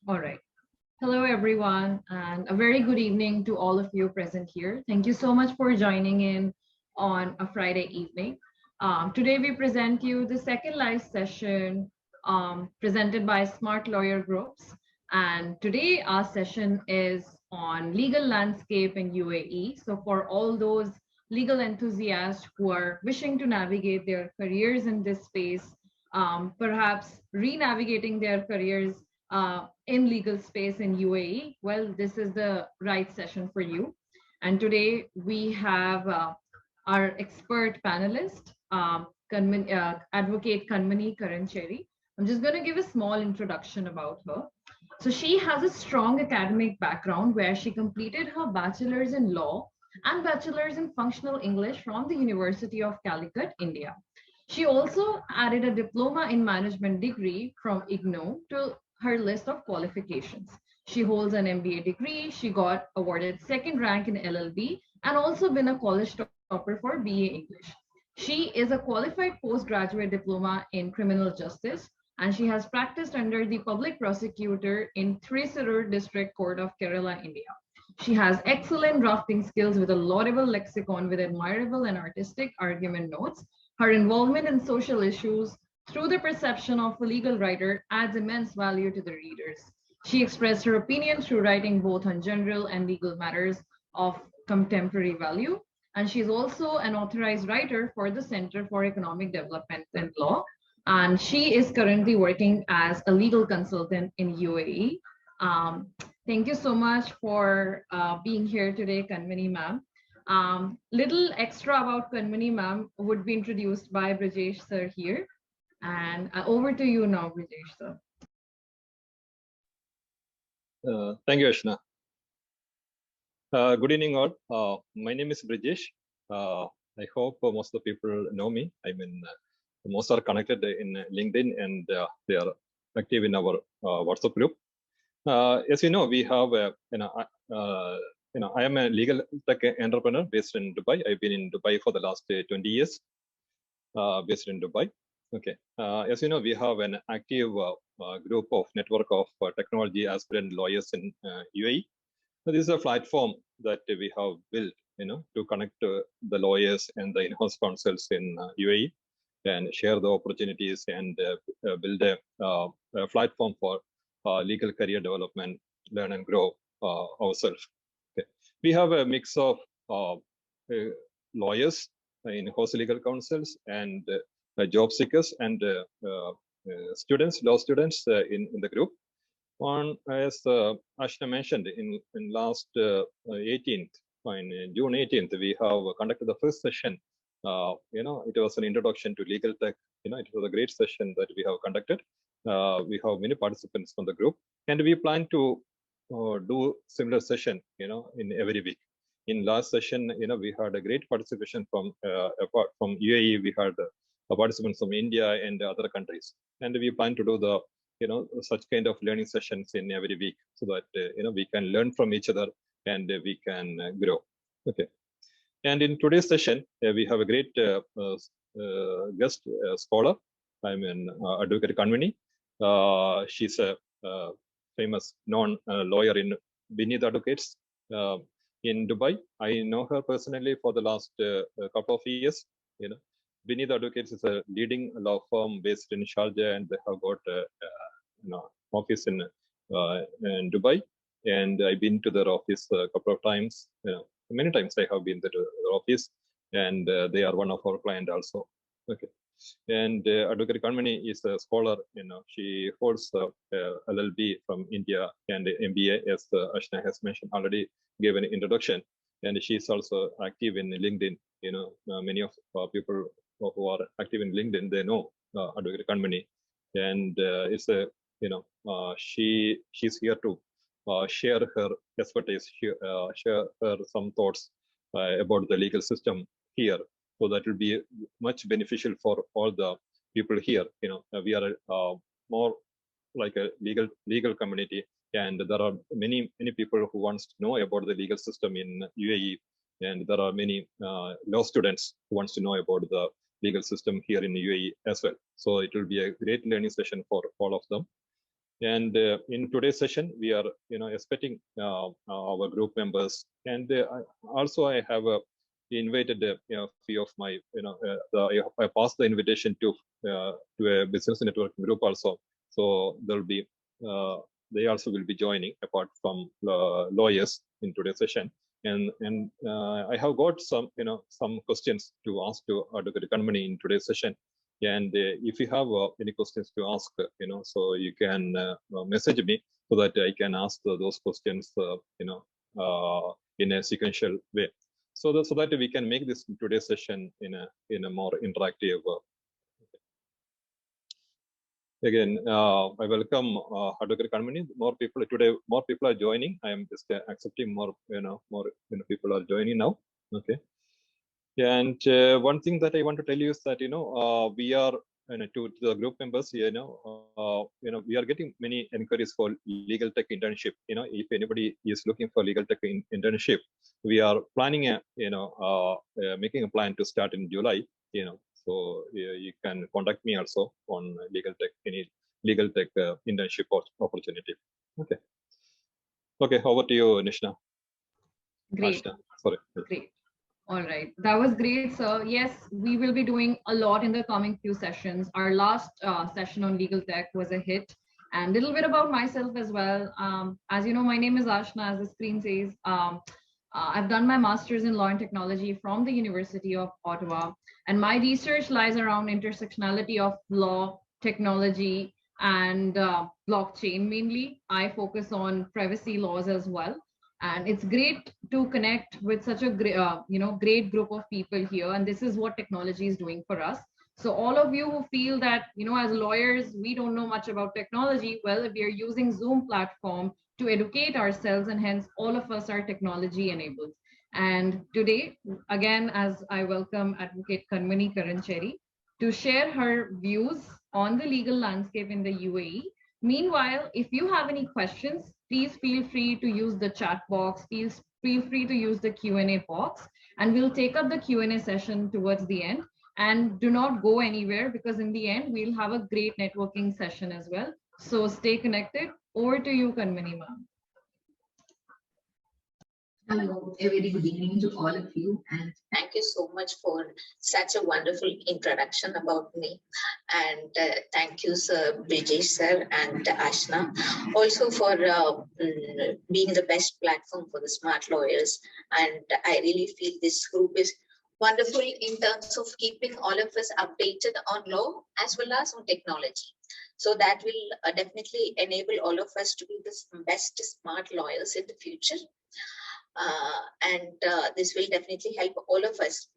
All right. Hello, everyone, and a very good evening to all of you present here. Thank you so much for joining in on a Friday evening. Today, we present you the second live session presented by Smart Lawyer Groups. And today, our session is on legal landscape in UAE. So for all those legal enthusiasts who are wishing to navigate their careers in this space, perhaps re-navigating their careers in legal space in UAE, well, this is the right session for you. And today we have our expert panelist, Advocate KANMANI Karancheri. I'm just going to give a small introduction about her. So she has a strong academic background where she completed her bachelor's in law and bachelor's in functional English from the University of Calicut, India. She also added a diploma in management degree from IGNOU to her list of qualifications. She holds an MBA degree. She got awarded second rank in LLB and also been a college topper for BA English. She is a qualified postgraduate diploma in criminal justice, and she has practiced under the public prosecutor in Thrissur District Court of Kerala, India. She has excellent drafting skills with a laudable lexicon with admirable and artistic argument notes. Her involvement in social issues through the perception of a legal writer adds immense value to the readers. She expressed her opinion through writing both on general and legal matters of contemporary value. And she's also an authorized writer for the Center for Economic Development and Law. And she is currently working as a legal consultant in UAE. Thank you so much for being here today, KANMANI ma'am. Little extra about KANMANI ma'am would be introduced by Brajesh sir here. And over to you now, Brajesh sir. Thank you, Ashna. Good evening, all. My name is Brajesh. I hope most of the people know me. I mean, most are connected in LinkedIn and they are active in our WhatsApp group. As you know, we have, I am a legal tech entrepreneur based in Dubai. I've been in Dubai for the last 20 years, based in Dubai. Okay. As you know, we have an active group of network of technology aspirant lawyers in UAE. So this is a platform that we have built, to connect the lawyers and the in-house counsels in UAE and share the opportunities and build a platform for legal career development, learn and grow ourselves. Okay. We have a mix of lawyers, in-house legal counsels, and job seekers and students, law students in the group. As Ashna mentioned, in last 18th, in June 18th, we have conducted the first session. It was an introduction to legal tech. It was a great session that we have conducted. We have many participants from the group, and we plan to do similar session, in every week. In last session, we had a great participation from apart from UAE. We had participants from India and other countries, and we plan to do the such kind of learning sessions in every week, so that we can learn from each other and we can grow. Okay. And in today's session, we have a great guest scholar. I mean, Advocate KANMANI. She's a famous known lawyer in Beneath Advocates in Dubai. I know her personally for the last couple of years. Beneath Advocates is a leading law firm based in Sharjah, and they have got office in Dubai. And I've been to their office a couple of times. Many times I have been to their office, and they are one of our clients also. Okay. And Advocate KANMANI is a scholar. She holds LLB from India and MBA, as Ashna has mentioned already, gave an introduction. And she's also active in LinkedIn. Many of people who are active in LinkedIn, they know Advocate KANMANI, and it's a she's here to share her expertise, share her some thoughts about the legal system here. So that will be much beneficial for all the people here. We are more like a legal community, and there are many people who wants to know about the legal system in UAE, and there are many law students who wants to know about the legal system here in UAE as well. So it will be a great learning session for all of them. And in today's session, we are expecting our group members, and also I have invited few of my I passed the invitation to a business networking group also. So there will be they also will be joining apart from lawyers in today's session. And I have got some questions to ask to Advocate Kanmani in today's session. And if you have any questions to ask, so you can message me so that I can ask those questions, in a sequential way. So that we can make this today's session in a more interactive. Again, I welcome Advocate Kanmani. More people today. More people are joining. I am just accepting more. More people are joining now. Okay. And one thing that I want to tell you is that we are to the group members. We are getting many inquiries for legal tech internship. If anybody is looking for legal tech internship, we are planning making a plan to start in July. So you can contact me also on any legal tech internship opportunity. Okay. Okay. Over to you, Nishna. Great. Ashna, sorry. Great. All right. That was great, sir. Yes, we will be doing a lot in the coming few sessions. Our last session on legal tech was a hit. And a little bit about myself as well. As you know, my name is Ashna, as the screen says. I've done my master's in law and technology from the University of Ottawa. And my research lies around intersectionality of law, technology, and blockchain mainly. I focus on privacy laws as well. And it's great to connect with such a great, great group of people here. And this is what technology is doing for us. So all of you who feel that, as lawyers, we don't know much about technology, well, we are using Zoom platform to educate ourselves, and hence all of us are technology enabled. And today, again, as I welcome Advocate Kanmani Karancheri to share her views on the legal landscape in the UAE. Meanwhile, if you have any questions, please feel free to use the chat box. Feel free to use the Q&A box, and we'll take up the Q&A session towards the end. And do not go anywhere, because in the end, we'll have a great networking session as well. So stay connected. Over to you, Kanmani ma'am. Hello, a very good evening to all of you, and thank you so much for such a wonderful introduction about me. And thank you, Sir Brijesh sir and Ashna, also for being the best platform for the smart lawyers. And I really feel this group is wonderful in terms of keeping all of us updated on law as well as on technology. So that will definitely enable all of us to be the best smart lawyers in the future. This will definitely help all of us,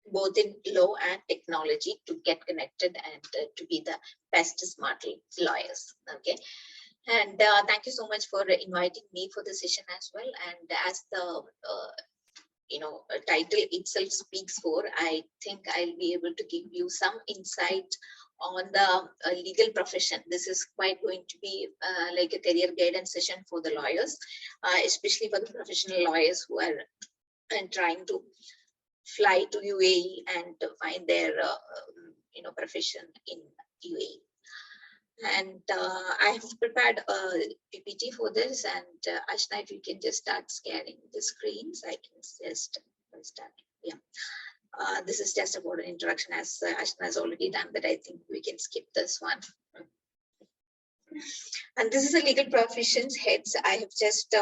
both in law and technology, to get connected and to be the best smart lawyers. Okay. And thank you so much for inviting me for the session as well. And as the title itself speaks for, I think I'll be able to give you some insight on the legal profession. This is quite going to be like a career guidance session for the lawyers, especially for the professional lawyers who are trying to fly to UAE and to find their profession in UAE. And I have prepared a PPT for this, and Ashna, if you can just start scanning the screens, I can just start. Yeah. This is just about an introduction, as Ashna has already done, but I think we can skip this one. And this is a legal professions heads. I have just,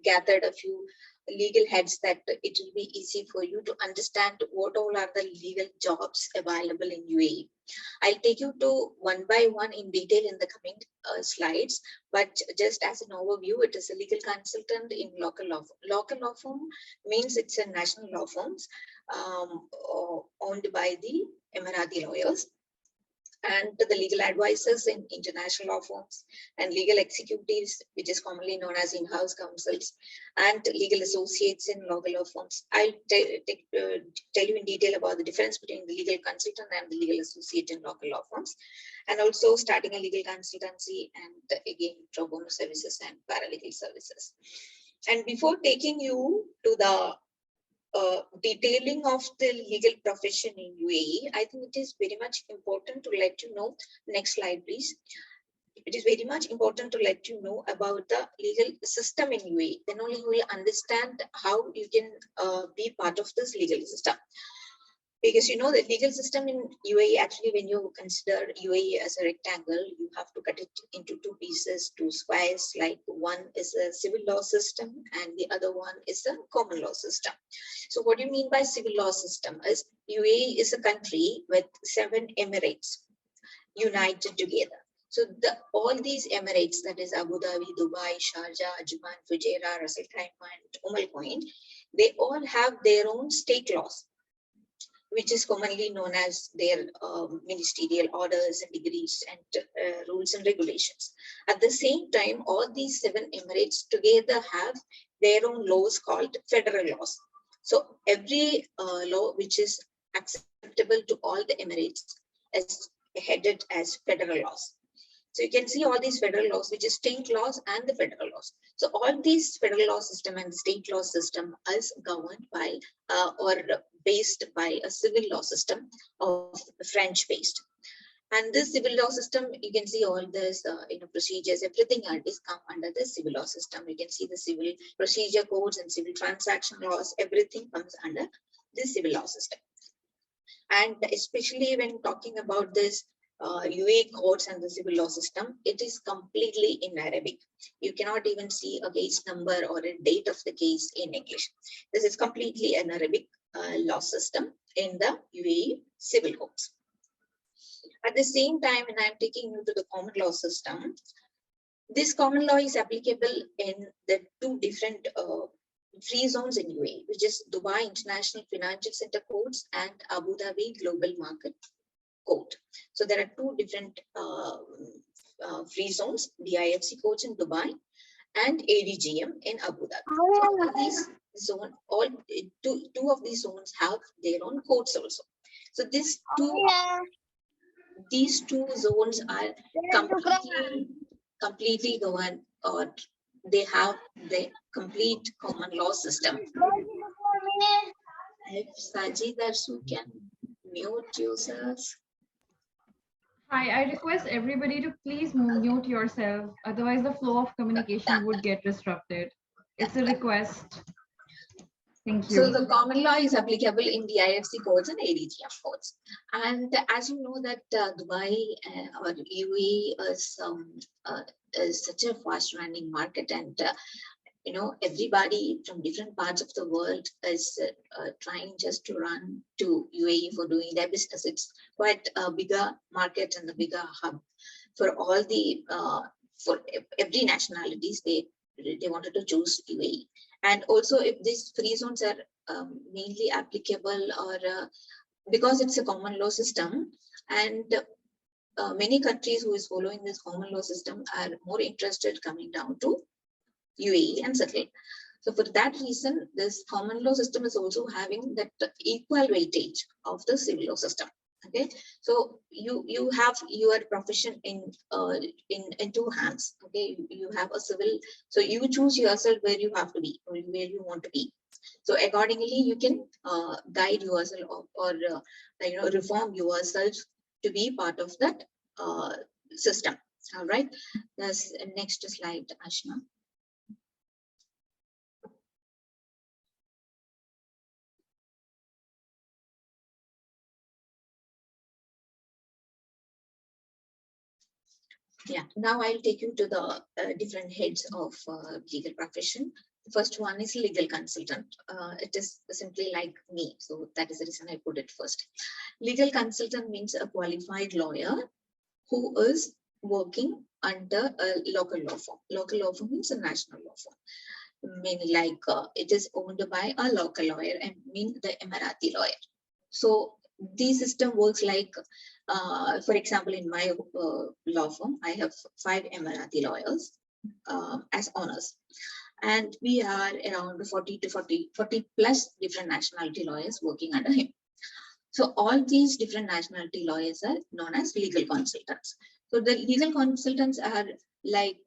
gathered a few legal heads that it will be easy for you to understand what all are the legal jobs available in UAE. I'll take you to one by one in detail in the coming slides, but just as an overview, it is a legal consultant in local law. Local law firm means it's a national law firms owned by the Emirati lawyers, and the legal advisors in international law firms, and legal executives, which is commonly known as in-house counsels, and legal associates in local law firms. I'll tell you in detail about the difference between the legal consultant and the legal associate in local law firms, and also starting a legal consultancy, and again, pro bono services and paralegal services. And before taking you to the detailing of the legal profession in UAE, I think it is very much important to let you know. Next slide, please. it is very much important to let you know about the legal system in UAE. Then only you will understand how you can be part of this legal system. Because you know the legal system in UAE, actually when you consider UAE as a rectangle, you have to cut it into two pieces, two squares, like one is a civil law system and the other one is a common law system. So what do you mean by civil law system? Is UAE is a country with 7 emirates united together. So all these emirates, that is Abu Dhabi, Dubai, Sharjah, Ajman, Fujairah, Ras Al Khaimah, and Umm Al Quwain, they all have their own state laws, which is commonly known as their ministerial orders and decrees and rules and regulations. At the same time, all these 7 emirates together have their own laws called federal laws. So every law which is acceptable to all the emirates is headed as federal laws. So you can see all these federal laws, which is state laws and the federal laws. So all these federal law system and state law system is governed by or based by a civil law system of French based. And this civil law system, you can see all this procedures, everything is come under the civil law system. You can see the civil procedure codes and civil transaction laws, everything comes under this civil law system. And especially when talking about this UAE courts and the civil law system, it is completely in Arabic. You cannot even see a case number or a date of the case in English. This is completely an Arabic law system in the UAE civil courts. At the same time, when I'm taking you to the common law system, this common law is applicable in the 2 different free zones in UAE, which is Dubai International Financial Center codes and Abu Dhabi Global Market Code. So there are 2 different free zones, DIFC codes in Dubai and ADGM in Abu Dhabi. So all these zones, two of these zones have their own codes also. So these two zones are completely governed, or they have the complete common law system. If Sajid Arsu can mute yourselves. Hi, I request everybody to please mute yourself. Otherwise, the flow of communication would get disrupted. It's a request. Thank you. So the common law is applicable in the IFC codes and ADGM codes. And as you know that Dubai or UAE is such a fast running market, and everybody from different parts of the world is trying just to run to UAE for doing their business. It's quite a bigger market and a bigger hub for all the for every nationalities. They wanted to choose UAE. And also, if these free zones are mainly applicable, or because it's a common law system, and many countries who is following this common law system are more interested coming down to UAE and settle. So for that reason, this common law system is also having that equal weightage of the civil law system. Okay, so you have your profession in 2 hands. Okay, you have a civil, so you choose yourself where you have to be or where you want to be. So accordingly, you can guide yourself or reform yourself to be part of that system. All right, that's next slide, Ashna. Yeah, now I'll take you to the different heads of legal profession. The first one is legal consultant. It is simply like me, so that is the reason I put it first. Legal consultant means a qualified lawyer who is working under a local law firm. Local law firm means a national law firm. Meaning like it is owned by a local lawyer, and mean the Emirati lawyer. So this system works like, for example, in my law firm, I have 5 Emirati lawyers as owners. And we are around 40 plus different nationality lawyers working under him. So all these different nationality lawyers are known as legal consultants. So the legal consultants are like,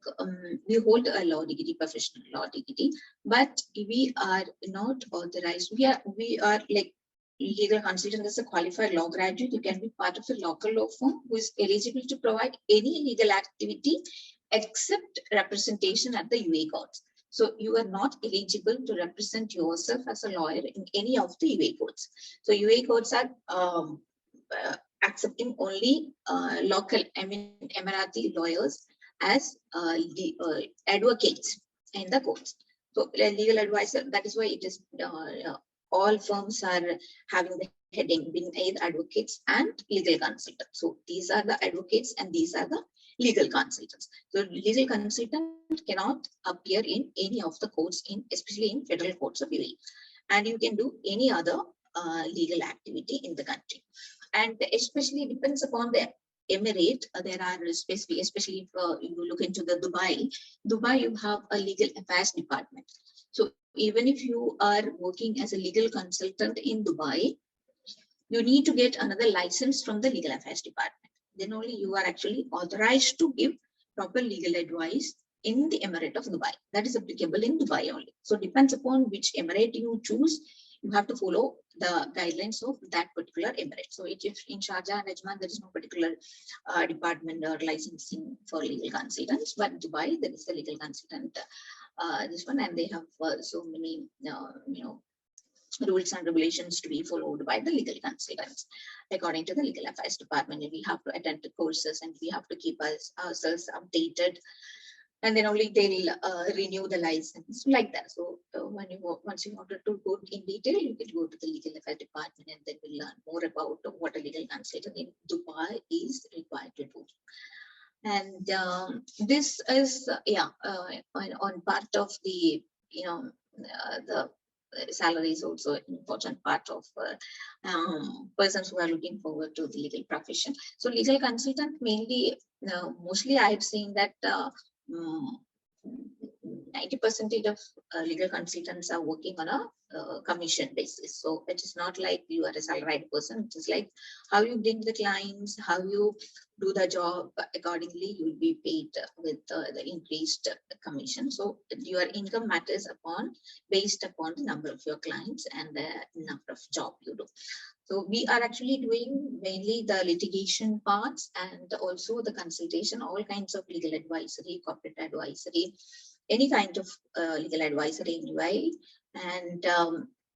we hold a law degree, professional law degree, but we are not authorized. We are like legal consultant is a qualified law graduate, you can be part of a local law firm who is eligible to provide any legal activity except representation at the UAE courts. So you are not eligible to represent yourself as a lawyer in any of the UAE courts. So UAE courts are accepting only local Emirati lawyers as advocates in the courts. So legal advisor, that is why it is all firms are having the heading being either advocates and legal consultants. So these are the advocates and these are the legal consultants. So legal consultant cannot appear in any of the courts, especially in federal courts of UAE. And you can do any other legal activity in the country. And especially depends upon the emirate. There are specific, especially if you look into the Dubai, you have a legal affairs department. So even if you are working as a legal consultant in Dubai, you need to get another license from the legal affairs department. Then only you are actually authorized to give proper legal advice in the Emirate of Dubai. That is applicable in Dubai only. So depends upon which emirate you choose, you have to follow the guidelines of that particular emirate. So if in Sharjah and Ajman, there is no particular department or licensing for legal consultants, but Dubai, there is a legal consultant, this one, and they have so many, rules and regulations to be followed by the legal consultants. According to the legal affairs department, we have to attend the courses and we have to keep ourselves updated. And then only they'll renew the license like that. So once you wanted to go in detail, you can go to the legal affairs department and then we'll learn more about what a legal consultant in Dubai is required to do. And this is on part of the the salary is also an important part of persons who are looking forward to the legal profession. So legal consultant mainly, mostly I've seen that 90% of legal consultants are working on a commission basis. So it is not like you are a salaried person. It is like how you bring the clients, how you do the job, accordingly you will be paid with the increased commission. So your income matters based upon the number of your clients and the number of job you do. So we are actually doing mainly the litigation parts and also the consultation, all kinds of legal advisory, corporate advisory, any kind of legal advisory in UAE, and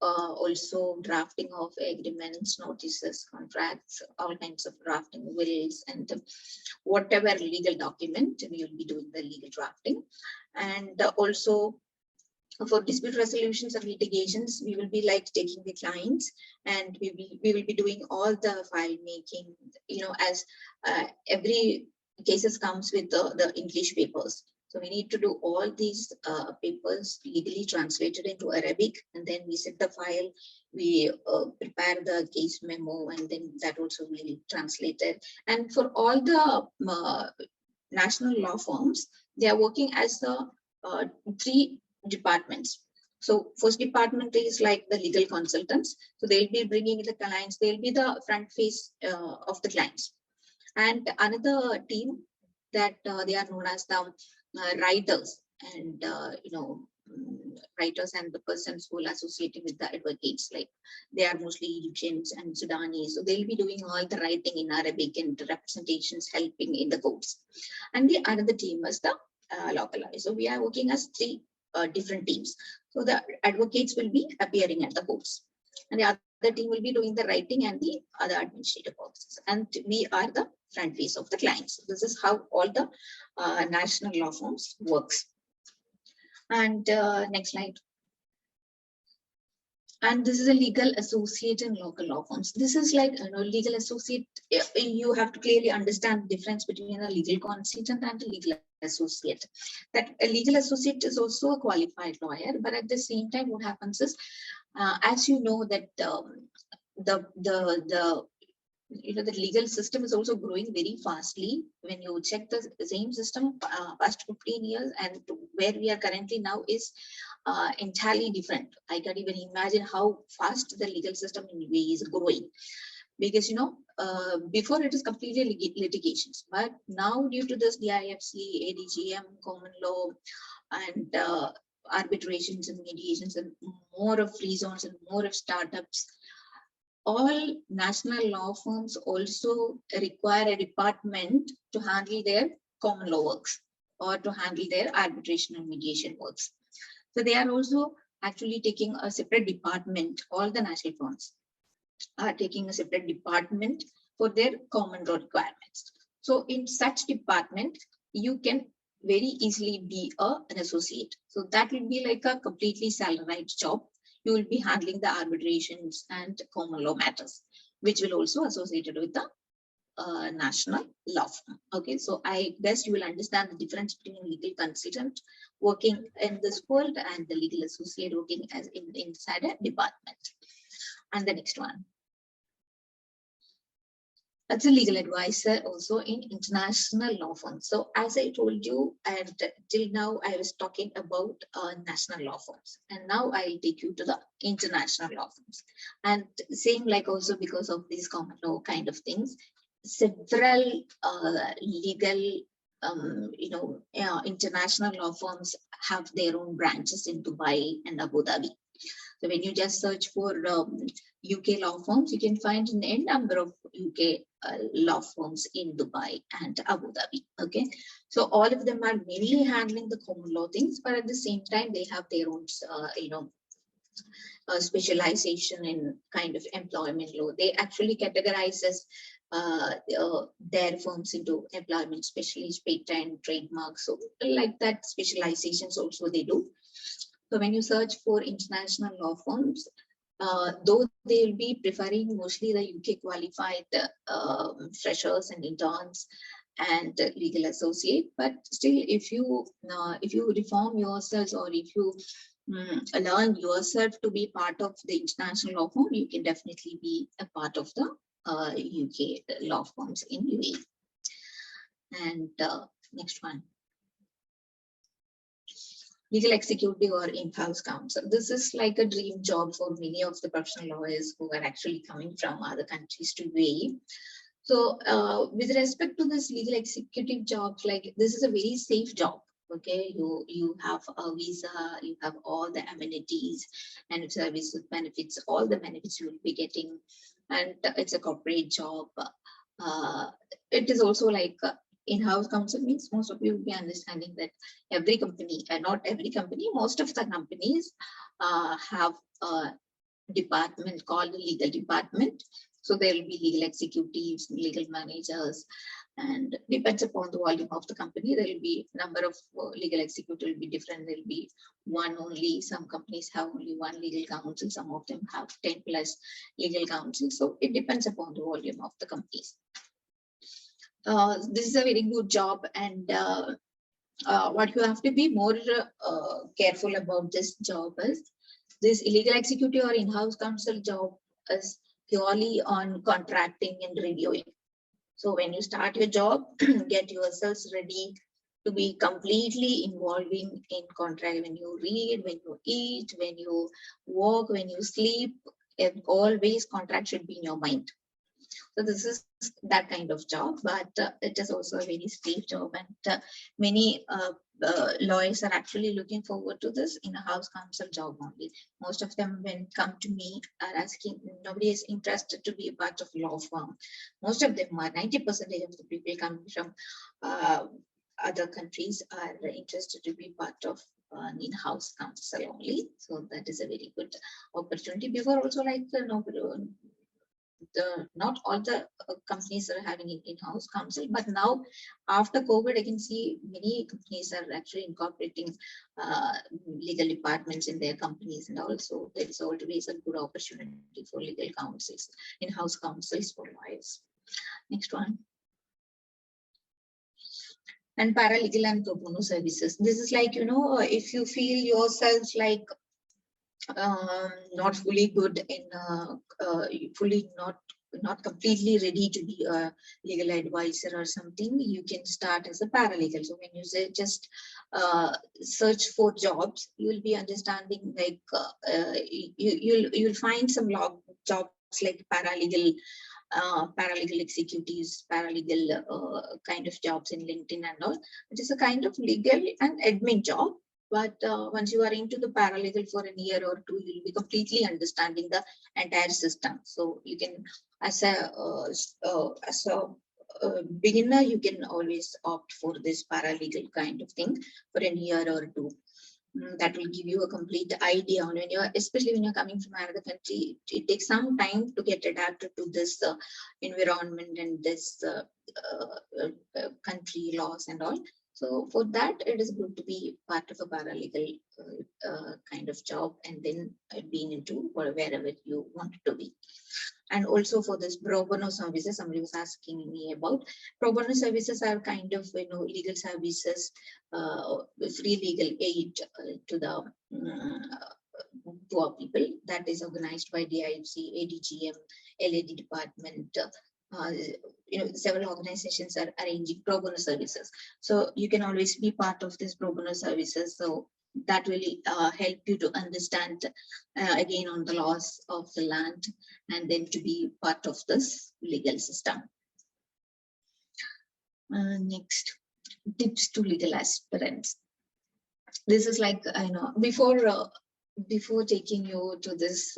also drafting of agreements, notices, contracts, all kinds of drafting, wills, and whatever legal document, we will be doing the legal drafting. And also for dispute resolutions and litigations, we will be like taking the clients and we will be doing all the file making, as every cases comes with the English papers. So we need to do all these papers legally translated into Arabic, and then we set the file, we prepare the case memo, and then that also will be translated. And for all the national law firms, they are working as the 3 departments. So first department is like the legal consultants. So they'll be bringing the clients, they'll be the front face of the clients. And another team that they are known as the writers and writers and the persons who are associated with the advocates, like they are mostly Egyptians and Sudanese. So they'll be doing all the writing in Arabic and representations helping in the courts. And the another team is the localized. So we are working as 3 different teams. So the advocates will be appearing at the courts, and the other team will be doing the writing and the other administrative offices. And we are the front face of the clients. This is how all the national law firms works. And next slide. And this is a legal associate in local law firms. This is like legal associate. You have to clearly understand the difference between a legal consultant and a legal associate. That a legal associate is also a qualified lawyer, but at the same time, what happens is, as you know, that the legal system is also growing very fastly. When you check the same system past 15 years and where we are currently now is entirely different. I can't even imagine how fast the legal system in UAE is growing, because before it is completely litigations, but now due to this DIFC, ADGM, common law, and arbitrations and mediations, and more of free zones and more of startups, all national law firms also require a department to handle their common law works or to handle their arbitration and mediation works. So they are also actually taking a separate department. All the national firms are taking a separate department for their common law requirements. So in such department, you can very easily be an associate. So that will be like a completely salaried job. You will be handling the arbitrations and common law matters, which will also associated with the national law firm. Okay, so I guess you will understand the difference between legal consultant working in this world and the legal associate working as inside a department. And the next one, that's a legal advisor also in international law firms. So as I told you, and till now I was talking about national law firms, and now I'll take you to the international law firms. And same like also because of these common law kind of things, several legal international law firms have their own branches in Dubai and Abu Dhabi. So when you just search for UK law firms, you can find a number of UK law firms in Dubai and Abu Dhabi. Okay, so all of them are mainly handling the common law things, but at the same time they have their own specialization in kind of employment law. They actually categorize as their firms into employment specialist, patent, trademark. So like that specializations also they do. So when you search for international law firms, though they will be preferring mostly the UK qualified freshers and interns and legal associate, but still if you reform yourselves or if you learn yourself to be part of the international law firm, you can definitely be a part of the UK law firms in UAE. And next one, legal executive or in-house counsel. This is like a dream job for many of the professional lawyers who are actually coming from other countries to UAE. So with respect to this legal executive jobs, like this is a very safe job. Okay, you have a visa, you have all the amenities and service benefits, all the benefits you will be getting, and it's a corporate job. It is also like in-house counsel means most of you will be understanding that every company, not every company, most of the companies have a department called the legal department. So there will be legal executives, legal managers, and depends upon the volume of the company. There will be number of legal executives will be different. There will be one only. Some companies have only one legal counsel. Some of them have 10 plus legal counsel. So it depends upon the volume of the companies. This is a very good job, and what you have to be more careful about this job is this illegal executive or in-house counsel job is purely on contracting and reviewing. So when you start your job, get yourselves ready to be completely involving in contract. When you read, when you eat, when you walk, when you sleep, always contract should be in your mind. So this is that kind of job, but it is also a very safe job, and many lawyers are actually looking forward to this in-house counsel job only. Most of them, when come to me, are asking, nobody is interested to be a part of law firm. Most of them are 90% of the people coming from other countries are interested to be part of in-house counsel only. So that is a very good opportunity. Before also, like not all the companies are having an in-house counsel, but now after COVID, I can see many companies are actually incorporating legal departments in their companies, and also there is always a good opportunity for legal counsels, in-house counsels for lawyers. Next one. And paralegal and pro bono services. This is like, if you feel yourself like not fully good in fully not completely ready to be a legal advisor or something, you can start as a paralegal. So when you say just search for jobs, you will be understanding like you'll find some law jobs like paralegal executives, paralegal kind of jobs in LinkedIn and all. It is a kind of legal and admin job, But once you are into the paralegal for a year or two, you'll be completely understanding the entire system. So you can, as a beginner, you can always opt for this paralegal kind of thing for a year or two. That will give you a complete idea on when you're, especially when you're coming from another country, it takes some time to get adapted to this environment and this country laws and all. So for that, it is good to be part of a paralegal kind of job, and then being into wherever you want to be. And also for this pro bono services, somebody was asking me about. Pro bono services are kind of, legal services, free legal aid to the poor people, that is organized by DIFC, ADGM, LAD department. Several organizations are arranging pro bono services. So you can always be part of this pro bono services. So that will help you to understand again on the laws of the land, and then to be part of this legal system. Next, tips to legal aspirants. This is like, before taking you to this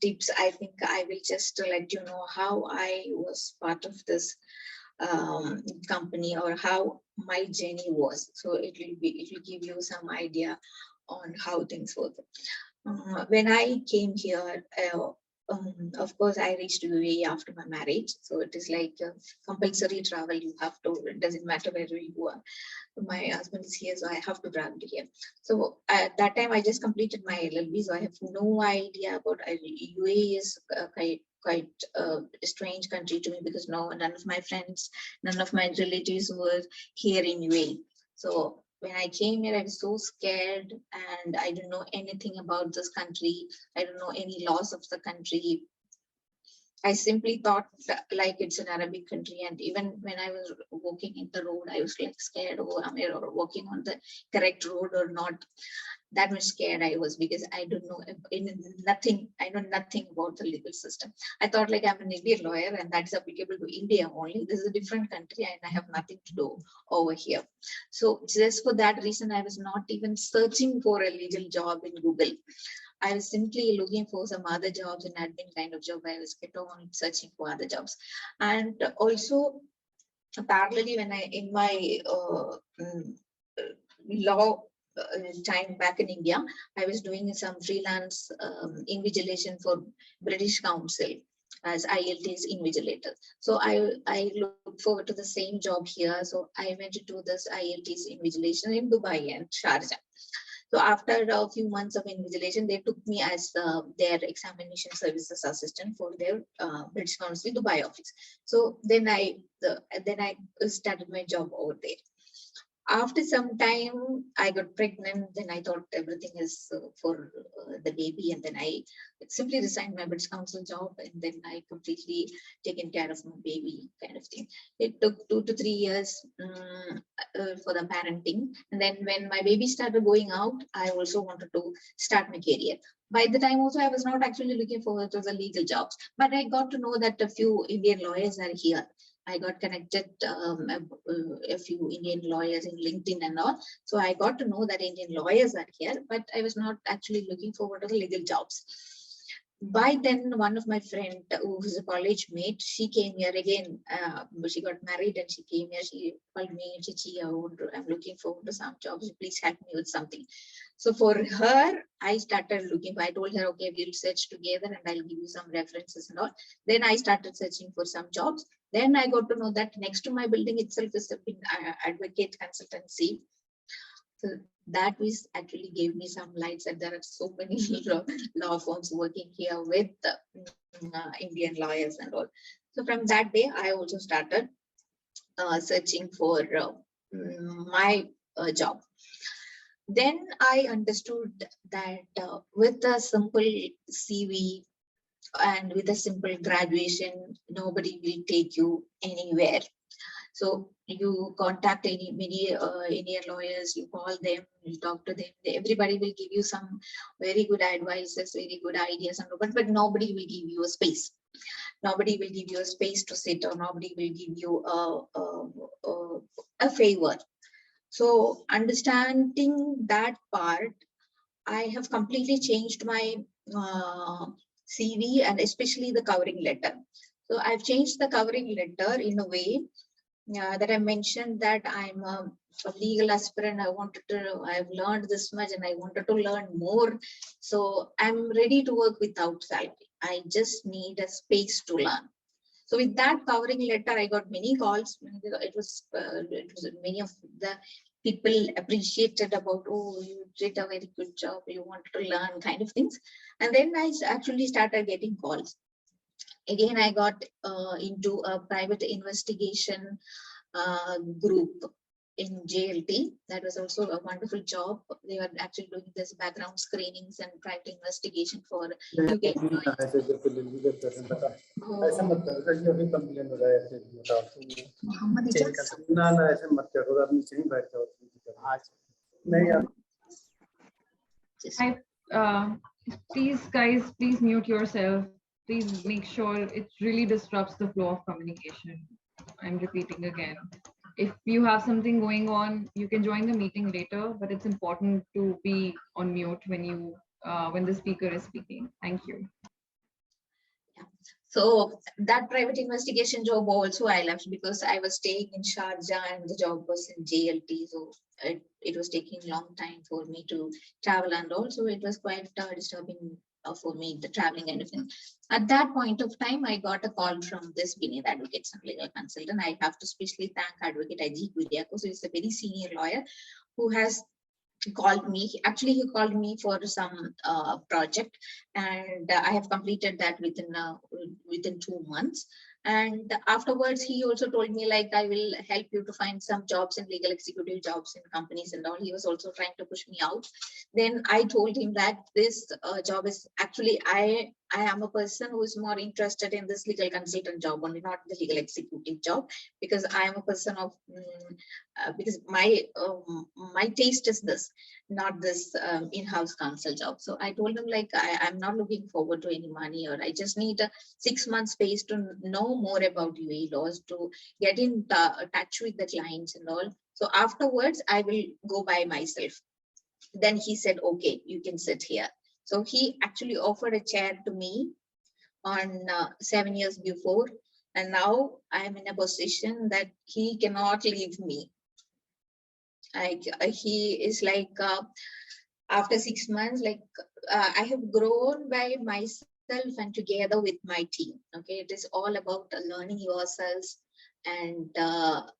tips, I think I will just let you know how I was part of this company, or how my journey was. So it will give you some idea on how things work. When I came here, of course, I reached UAE after my marriage. So it is like compulsory travel. You have to, it doesn't matter where you are. My husband is here, so I have to travel here. So at that time, I just completed my LLB, so I have no idea about UAE. Is quite a strange country to me, because none of my friends, none of my relatives were here in UAE. So when I came here, I was so scared, and I don't know anything about this country. I don't know any laws of the country. I simply thought like it's an Arabic country. And even when I was walking in the road, I was like scared, oh, am I walking on the correct road or not? That much scared I was, because I don't know nothing. I know nothing about the legal system. I thought like I'm an Indian lawyer and that's applicable to India only. This is a different country and I have nothing to do over here. So just for that reason, I was not even searching for a legal job in Google. I was simply looking for some other jobs, an admin kind of job. I was kept on searching for other jobs. And also parallelly, when I in my law time back in India, I was doing some freelance invigilation for British Council as IELTS invigilator. So I look forward to the same job here. So I went to do this IELTS invigilation in Dubai and Sharjah. So after a few months of invigilation, they took me as their examination services assistant for their British Council Dubai office. So then I started my job over there. After some time, I got pregnant. Then I thought everything is for the baby. And then I simply resigned my British Council job. And then I completely taken care of my baby kind of thing. It took 2 to 3 years for the parenting. And then when my baby started going out, I also wanted to start my career. By the time also, I was not actually looking forward to the legal jobs. But I got to know that a few Indian lawyers are here. I got connected a few Indian lawyers in LinkedIn and all. So I got to know that Indian lawyers are here, but I was not actually looking forward to the legal jobs. By then, one of my friend who was a college mate, she came here again. She got married and she came here. She called me, Chichi, I'm looking forward to some jobs. Please help me with something. So for her, I started looking. I told her, okay, we'll search together and I'll give you some references and all. Then I started searching for some jobs. Then I got to know that next to my building itself is a advocate consultancy. So that actually gave me some lights that there are so many law firms working here with Indian lawyers and all. So from that day, I also started searching for my job. Then I understood that with a simple CV and with a simple graduation, nobody will take you anywhere. So you contact many Indian lawyers, you call them, you talk to them. Everybody will give you some very good advices, very good ideas, but nobody will give you a space. Nobody will give you a space to sit, or nobody will give you a favor. So understanding that part, I have completely changed my CV and especially the covering letter. So I've changed the covering letter in a way that I mentioned that I'm a legal aspirant. I've learned this much and I wanted to learn more. So I'm ready to work without salary. I just need a space to learn. So with that covering letter, I got many calls. It was many of the people appreciated about, oh, you did a very good job. You wanted to learn kind of things. And then I actually started getting calls. Again, I got into a private investigation group in JLT. That was also a wonderful job. They were actually doing this background screenings and private investigation for UK. Hi, please, guys, please mute yourself. Please make sure it really disrupts the flow of communication. I'm repeating again. If you have something going on, you can join the meeting later, but it's important to be on mute when the speaker is speaking. Thank you. So that private investigation job also I left because I was staying in Sharjah and the job was in JLT. So it was taking a long time for me to travel, and also it was quite disturbing for me, the traveling and everything. At that point of time, I got a call from this Vinay Advocates and Legal Consultant. I have to specially thank Advocate Ajit Kuryakos, who is a very senior lawyer who has called me. He called me for some project, and I have completed that within 2 months. And afterwards, he also told me, like, I will help you to find some jobs in legal executive jobs in companies and all. He was also trying to push me out. Then I told him that this job is actually, I am a person who is more interested in this legal consultant job only, not the legal executive job, because I am a person of because my taste is this, not this in-house counsel job. So I told him, like, I'm not looking forward to any money, or I just need a 6 month space to know more about UAE laws, to get in touch with the clients and all. So afterwards, I will go by myself. Then he said, okay, you can sit here. So he actually offered a chair to me on 7 years before. And now I am in a position that he cannot leave me. He is like, after 6 months, like I have grown by myself and together with my team. Okay, it is all about learning yourselves and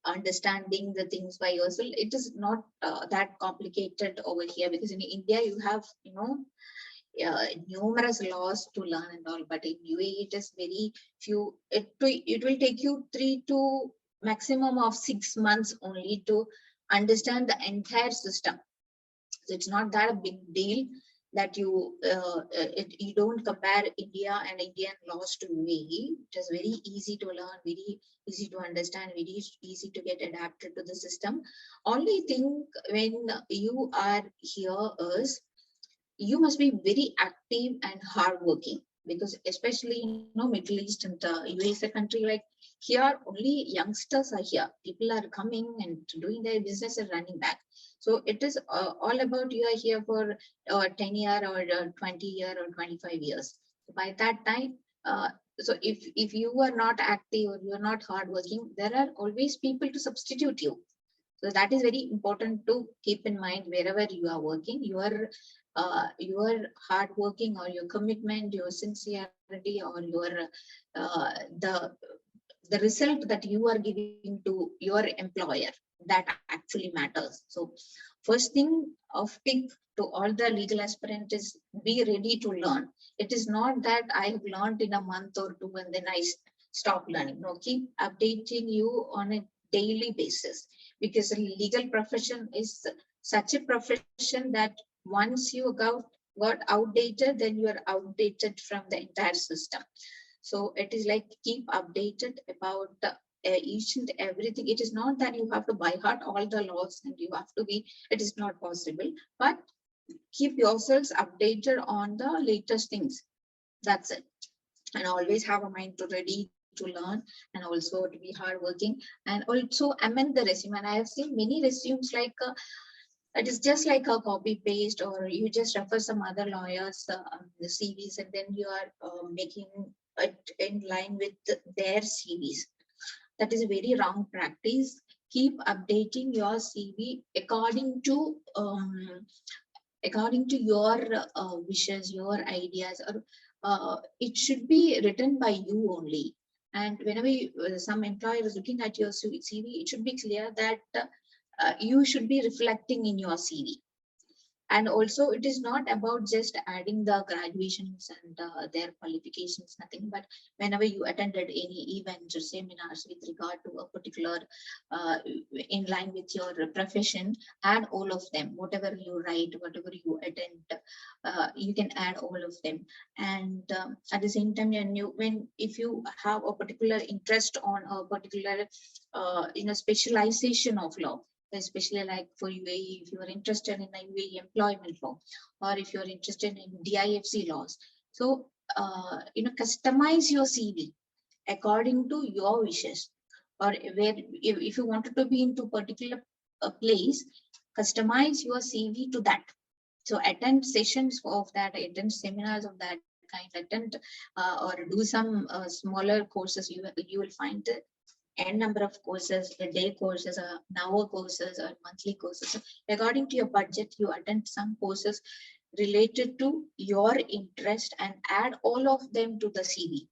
understanding the things by yourself. It is not that complicated over here, because in India you have, numerous laws to learn and all, but in UAE it is very few. It will take you 3 to maximum of 6 months only to understand the entire system. So it's not that a big deal that you don't compare India and Indian laws to UAE. It is very easy to learn, very easy to understand, very easy to get adapted to the system. Only thing when you are here is you must be very active and hardworking, because especially Middle East and UAE is a country like here, only youngsters are here. People are coming and doing their business and running back. So it is all about you are here for 10 year or 20 year or 25 years. By that time, so if you are not active or you are not hardworking, there are always people to substitute you. So that is very important to keep in mind wherever you are working. Your hard working, or your commitment, your sincerity, or your the result that you are giving to your employer, that actually matters. So first thing of tip to all the legal aspirants is be ready to learn. It is not that I have learned in a month or two and then I stop learning. No, keep updating you on a daily basis, because the legal profession is such a profession that once you got outdated, then you are outdated from the entire system. So it is like keep updated about each and everything. It is not that you have to by heart all the laws and you have to be, it is not possible, but keep yourselves updated on the latest things. That's it. And always have a mind to ready to learn and also to be hardworking and also amend the resume. And I have seen many resumes like it is just like a copy paste, or you just refer some other lawyers the CVs, and then you are making it in line with their CVs. That is a very wrong practice. Keep updating your CV according to your wishes, your ideas, or it should be written by you only. And whenever some employer is looking at your CV, it should be clear that you should be reflecting in your CV. And also, it is not about just adding the graduations and their qualifications, nothing, but whenever you attended any events or seminars with regard to a particular, in line with your profession, add all of them. Whatever you write, whatever you attend, you can add all of them. And at the same time, if you have a particular interest on a particular, specialization of law, especially like for UAE, if you are interested in the UAE employment law, or if you're interested in DIFC laws. So, customize your CV according to your wishes, or where if you wanted to be into particular place, customize your CV to that. So attend sessions of that, attend seminars of that kind, attend or do some smaller courses. You will find n number of courses, day courses, or hour courses, or monthly courses. So according to your budget, you attend some courses related to your interest and add all of them to the CV.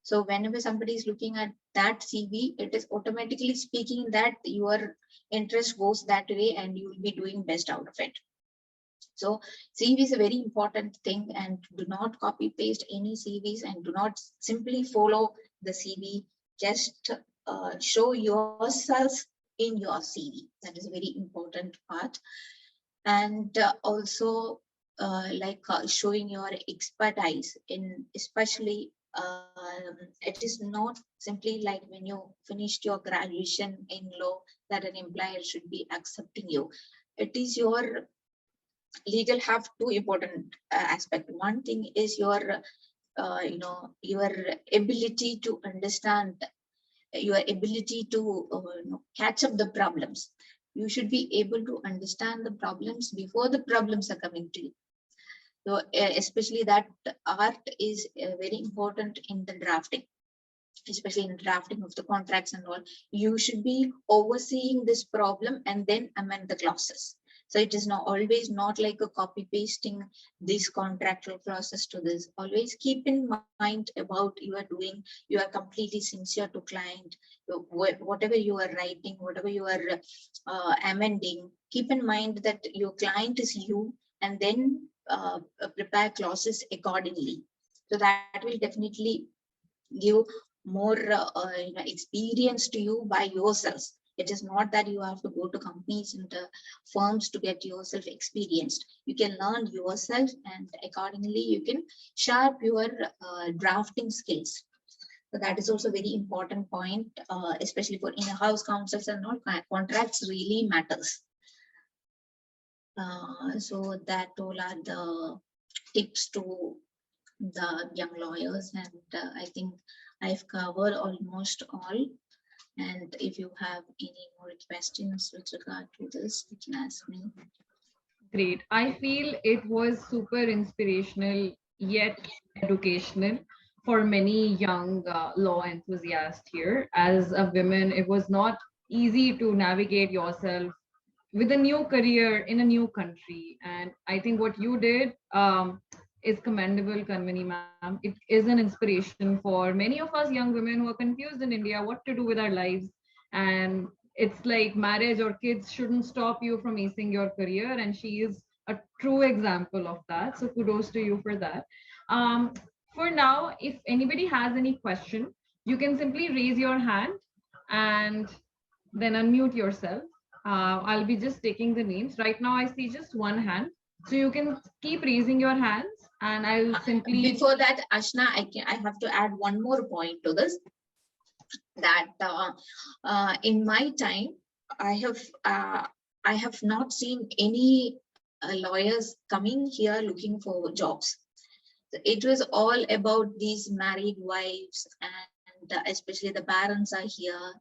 So whenever somebody is looking at that CV, it is automatically speaking that your interest goes that way and you will be doing best out of it. So CV is a very important thing, and do not copy paste any CVs, and do not simply follow the CV. Just show yourself in your CV. That is a very important part. And also showing your expertise in, especially it is not simply like when you finished your graduation in law that an employer should be accepting you. It is your legal have two important aspects. One thing is your your ability to understand, your ability to catch up the problems. You should be able to understand the problems before the problems are coming to you. So especially that art is very important in the drafting, especially in drafting of the contracts and all. You should be overseeing this problem and then amend the clauses. So it is not always not like a copy pasting this contractual process to this. Always keep in mind about you are doing, you are completely sincere to client. Whatever you are writing, whatever you are amending, keep in mind that your client is you, and then prepare clauses accordingly. So that will definitely give more experience to you by yourself. It is not that you have to go to companies and firms to get yourself experienced. You can learn yourself, and accordingly you can sharp your drafting skills. So that is also a very important point, especially for in-house counsels and all. Contracts really matters. So that all are the tips to the young lawyers, and I think I've covered almost all. And if you have any more questions with regard to this, you can ask me. Great. I feel it was super inspirational yet educational for many young law enthusiasts here. As a woman, it was not easy to navigate yourself with a new career in a new country. And I think what you did is commendable, Kanmani ma'am. It is an inspiration for many of us young women who are confused in India what to do with our lives. And it's like marriage or kids shouldn't stop you from acing your career. And she is a true example of that. So kudos to you for that. For now, if anybody has any question, you can simply raise your hand and then unmute yourself. I'll be just taking the names. Right now, I see just one hand. So you can keep raising your hands, and I'll simply... Before that, Ashna, I have to add one more point to this. That in my time, I have not seen any lawyers coming here looking for jobs. It was all about these married wives and and especially the parents are here.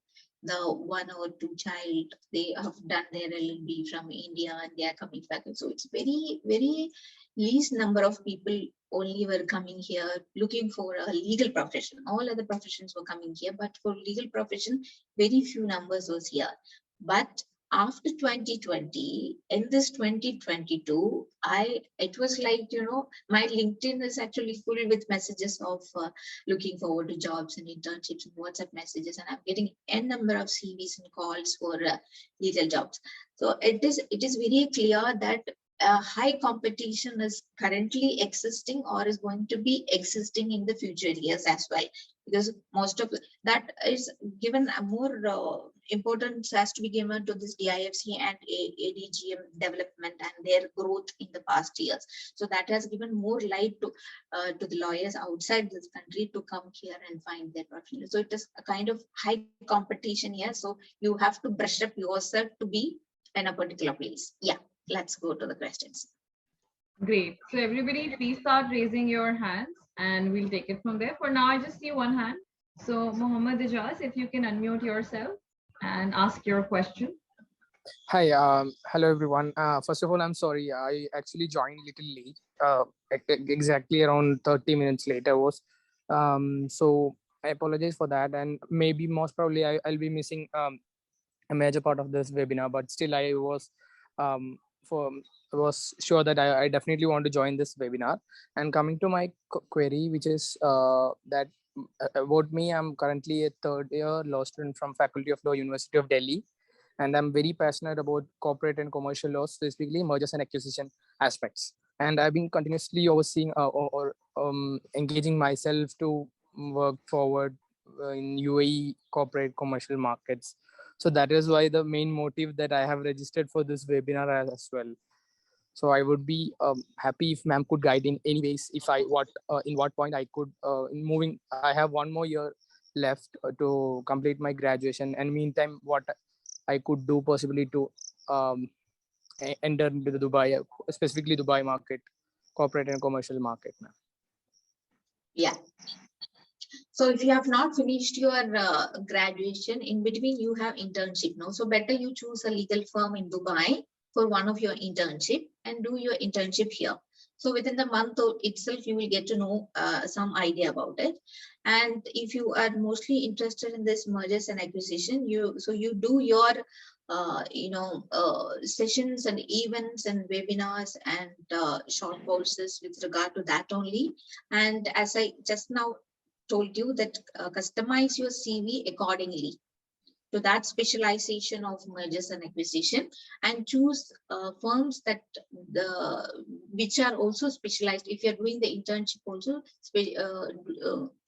The 1 or 2 child, they have done their LLB from India and they are coming back. So it's very, very least number of people only were coming here looking for a legal profession. All other professions were coming here, but for legal profession, very few numbers was here. But after 2020, in this 2022, it was like, my LinkedIn is actually full with messages of looking forward to jobs and internships and WhatsApp messages, and I'm getting n number of CVs and calls for legal jobs. So it is very clear that high competition is currently existing or is going to be existing in the future years as well, because most of that is given a more importance has to be given to this DIFC and ADGM development and their growth in the past years. So that has given more light to the lawyers outside this country to come here and find their profession. So it is a kind of high competition here. So you have to brush up yourself to be in a particular place. Yeah, let's go to the questions. Great. So everybody, please start raising your hands and we'll take it from there. For now, I just see one hand. So Mohammed Ijaz, if you can unmute yourself and ask your question. Hi, hello everyone. First of all, I'm sorry, I actually joined a little late, exactly around 30 minutes late I was. So I apologize for that, and maybe most probably I'll be missing a major part of this webinar, but still I was sure that I definitely want to join this webinar. And coming to my query, which is that about me, I'm currently a third year law student from Faculty of Law, University of Delhi. And I'm very passionate about corporate and commercial law, specifically mergers and acquisition aspects. And I've been continuously overseeing or engaging myself to work forward in UAE corporate commercial markets. So that is why the main motive that I have registered for this webinar as well. So I would be happy if ma'am could guide in any ways, if in what point I could in moving. I have 1 more year left to complete my graduation, and meantime what I could do possibly to enter into the Dubai, specifically Dubai market, corporate and commercial market now. Yeah. So if you have not finished your graduation, in between you have internship now. So better you choose a legal firm in Dubai for one of your internship and do your internship here. So within the month itself, you will get to know some idea about it. And if you are mostly interested in this mergers and acquisition, you do your sessions and events and webinars and short courses with regard to that only. And as I just now told you, that customize your CV accordingly to that specialization of mergers and acquisition, and choose firms that which are also specialized. If you're doing the internship also,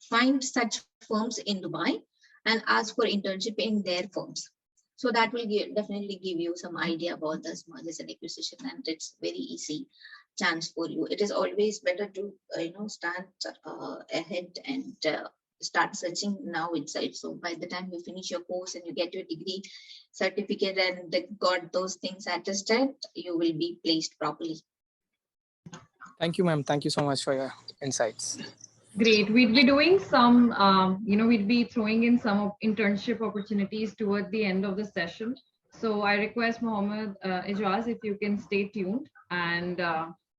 find such firms in Dubai and ask for internship in their firms. So that will definitely give you some idea about this mergers and acquisition, and it's very easy chance for you. It is always better to start ahead and start searching now itself. So by the time you finish your course and you get your degree certificate and got those things attested, you will be placed properly. Thank you, ma'am. Thank you so much for your insights. Great. We'd be doing some, we'd be throwing in some internship opportunities toward the end of the session. So I request Mohammed Ijaz, if you can stay tuned, and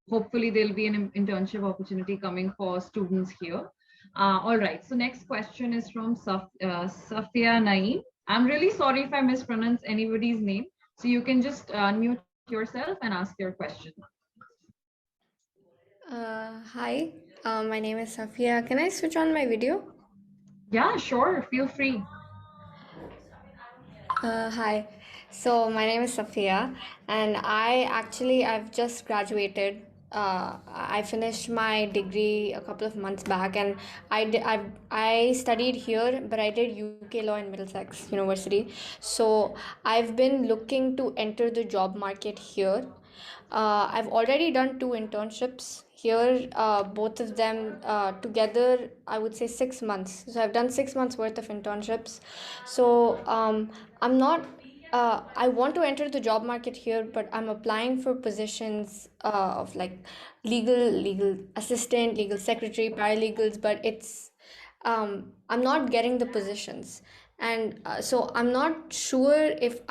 hopefully there'll be an internship opportunity coming for students here. All right. So next question is from Safia Naeem. I'm really sorry if I mispronounce anybody's name. So you can just unmute yourself and ask your question. Hi, my name is Safia. Can I switch on my video? Yeah, sure. Feel free. Hi, so my name is Safia, and I've just graduated. I finished my degree a couple of months back, and I studied here, but I did UK law in Middlesex University. So I've been looking to enter the job market here. I've already done 2 internships here, both of them together, I would say 6 months. So I've done 6 months worth of internships. So I'm not, I want to enter the job market here, but I'm applying for positions of like legal assistant, legal secretary, paralegals, but I'm not getting the positions. And so I'm not sure if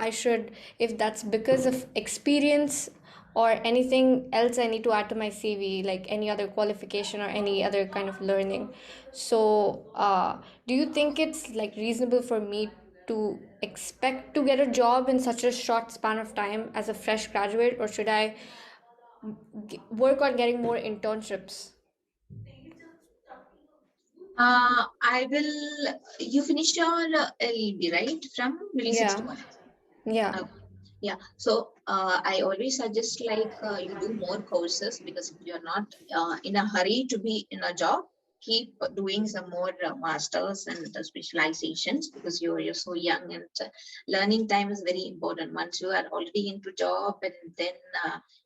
that's because of experience or anything else I need to add to my CV, like any other qualification or any other kind of learning. So, do you think it's like reasonable for me to expect to get a job in such a short span of time as a fresh graduate, or should I work on getting more internships? I will, you finished your LLB, right? From Middle Yeah, 61. yeah. Okay. Yeah. So I always suggest like you do more courses, because if you're not in a hurry to be in a job, keep doing some more masters and specializations, because you're so young, and learning time is very important. Once you are already into job, and then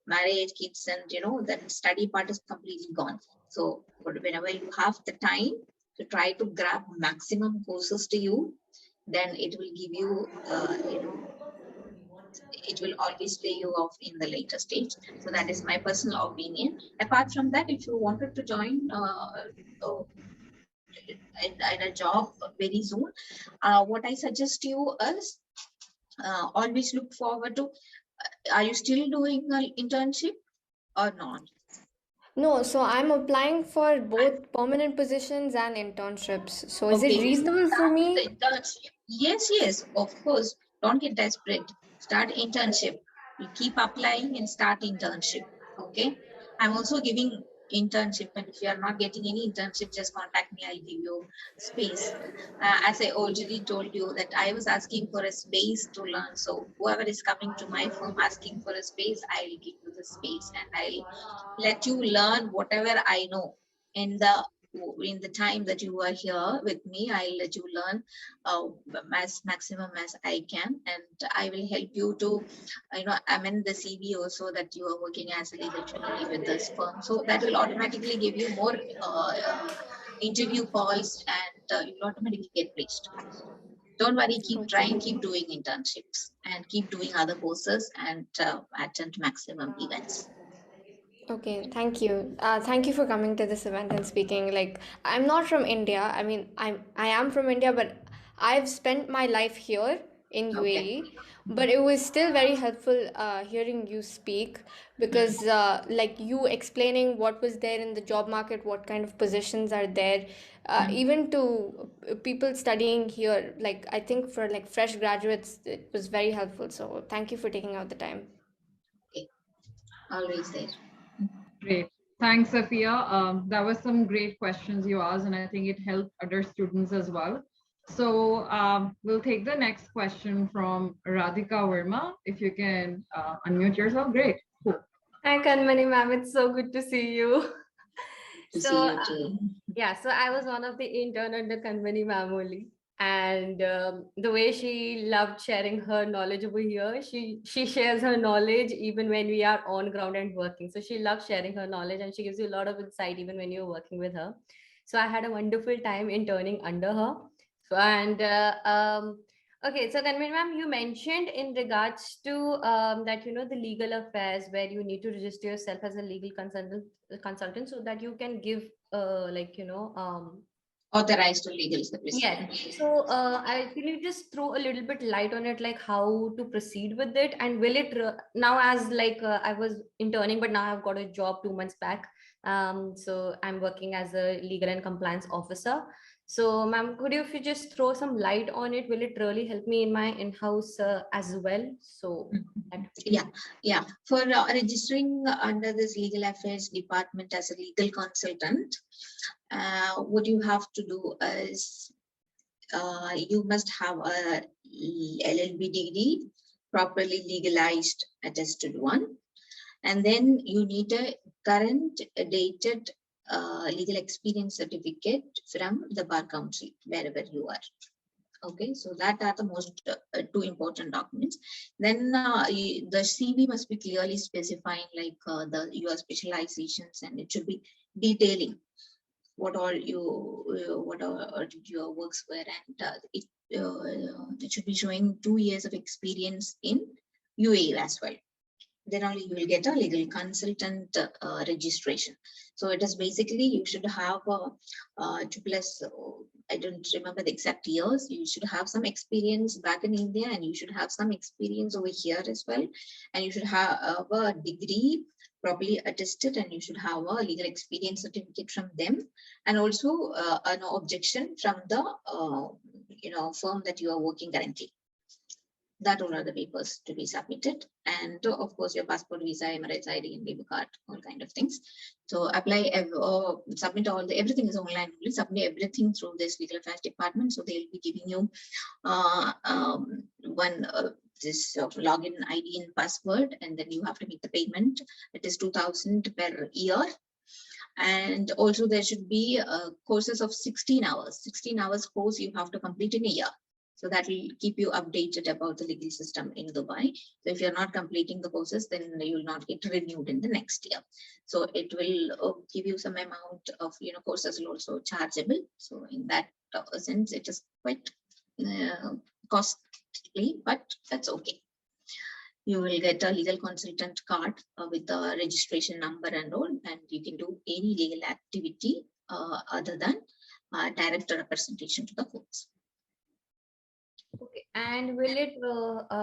marriage, kids, and then study part is completely gone. So whenever you have the time to try to grab maximum courses to you, then it will give you it will always pay you off in the later stage. So that is my personal opinion. Apart from that, if you wanted to join uh, in a job very soon, what I suggest you is always look forward to, are you still doing an internship or not? No, so I'm applying for both permanent positions and internships. So is it Okay, reasonable for start with me? the internship. Yes, yes, of course. Don't get desperate. Start internship. You keep applying and start internship. Okay. I'm also giving internship, and if you are not getting any internship, just contact me. I'll give you space. As I already told you that I was asking for a space to learn. So whoever is coming to my firm asking for a space, I'll give you the space, and I'll let you learn whatever I know in the time that you are here with me. I'll let you learn as maximum as I can, and I will help you to amend the CV also, that you are working as a legal trainee with this firm. So that will automatically give you more interview calls, and you will automatically get placed. Don't worry, keep Okay. trying, keep doing internships, and keep doing other courses, and attend maximum events. Okay, thank you. Thank you for coming to this event and speaking. Like, I'm not from India. I mean, I am from India, but I've spent my life here in Okay. UAE. But it was still very helpful hearing you speak, because like you explaining what was there in the job market, what kind of positions are there, even to people studying here. Like, I think for like fresh graduates, it was very helpful. So thank you for taking out the time. Okay. Always there. Great. Thanks, Sophia. That was some great questions you asked, and I think it helped other students as well. So we'll take the next question from Radhika Verma. If you can unmute yourself, great. Cool. Hi, Kanmani ma'am. It's so good to see you. To So, see you too. yeah, so I was one of the intern under Kanmani ma'am only. And the way she loved sharing her knowledge over here, she shares her knowledge even when we are on ground and working. So she loves sharing her knowledge, and she gives you a lot of insight even when you're working with her. So I had a wonderful time interning under her. So, and okay, so Kanmani ma'am, you mentioned in regards to that the legal affairs where you need to register yourself as a legal consultant so that you can give Authorized to legal service. yes. So can you just throw a little bit light on it, like how to proceed with it, and will it now, as like I was interning, but now I've got a job 2 months back. So I'm working as a legal and compliance officer. So, ma'am, could you, if you just throw some light on it, will it really help me in my in-house as well? So, that would be Yeah. For registering under this legal affairs department as a legal consultant, what you have to do is you must have a LLB degree, properly legalized attested one, and then you need a current dated legal experience certificate from the bar council wherever you are. Okay, so that are the most two important documents. Then the CV must be clearly specifying like your specializations, and it should be detailing what all your works were, and it should be showing 2 years of experience in UAE as well. then only you will get a legal consultant registration. So it is basically you should have 2+, I don't remember the exact years. You should have some experience back in India, and you should have some experience over here as well. And you should have a degree properly attested, and you should have a legal experience certificate from them, and also an objection from the firm that you are working currently. That all are the papers to be submitted, and of course your passport, visa, Emirates ID, and labor card, all kind of things. So apply, submit everything is online. Only submit everything through this legal affairs department. So they'll be giving you this login ID and password, and then you have to make the payment. It is 2,000 per year. And also there should be courses of 16 hours. 16 hours course you have to complete in a year. So that will keep you updated about the legal system in Dubai. So if you're not completing the courses, then you will not get renewed in the next year. So it will give you some amount of, courses will also chargeable. So in that sense, it is quite costly, but that's okay. You will get a legal consultant card with the registration number and all, and you can do any legal activity other than direct representation to the courts. Okay, and will it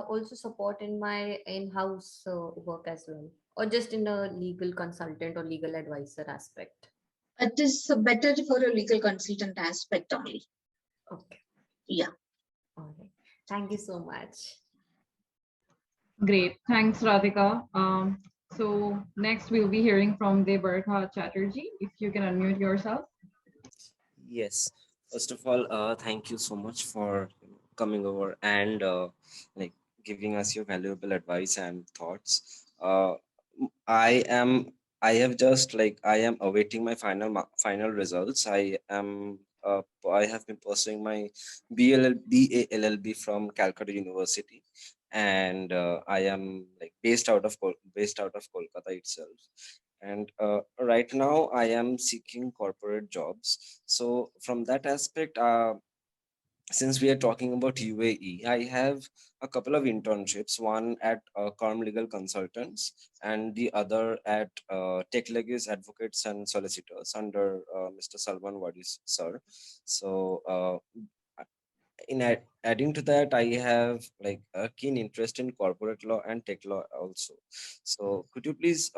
also support in my in-house work as well, or just in a legal consultant or legal advisor aspect? It is better for a legal consultant aspect only. Okay. Yeah. All right. Thank you so much. Great. Thanks, Radhika. So next we'll be hearing from Debarka Chatterjee. If you can unmute yourself. Yes. First of all, thank you so much for coming over and giving us your valuable advice and thoughts. I am awaiting my final results. I have been pursuing my BA LLB from Calcutta University, and I am based out of Kolkata itself. And right now I am seeking corporate jobs. So from that aspect, since we are talking about UAE, I have a couple of internships, one at Karm Legal Consultants and the other at Tech Legis Advocates and Solicitors under Mr. Salman Wadis, sir. So adding to that, I have a keen interest in corporate law and tech law also. So could you please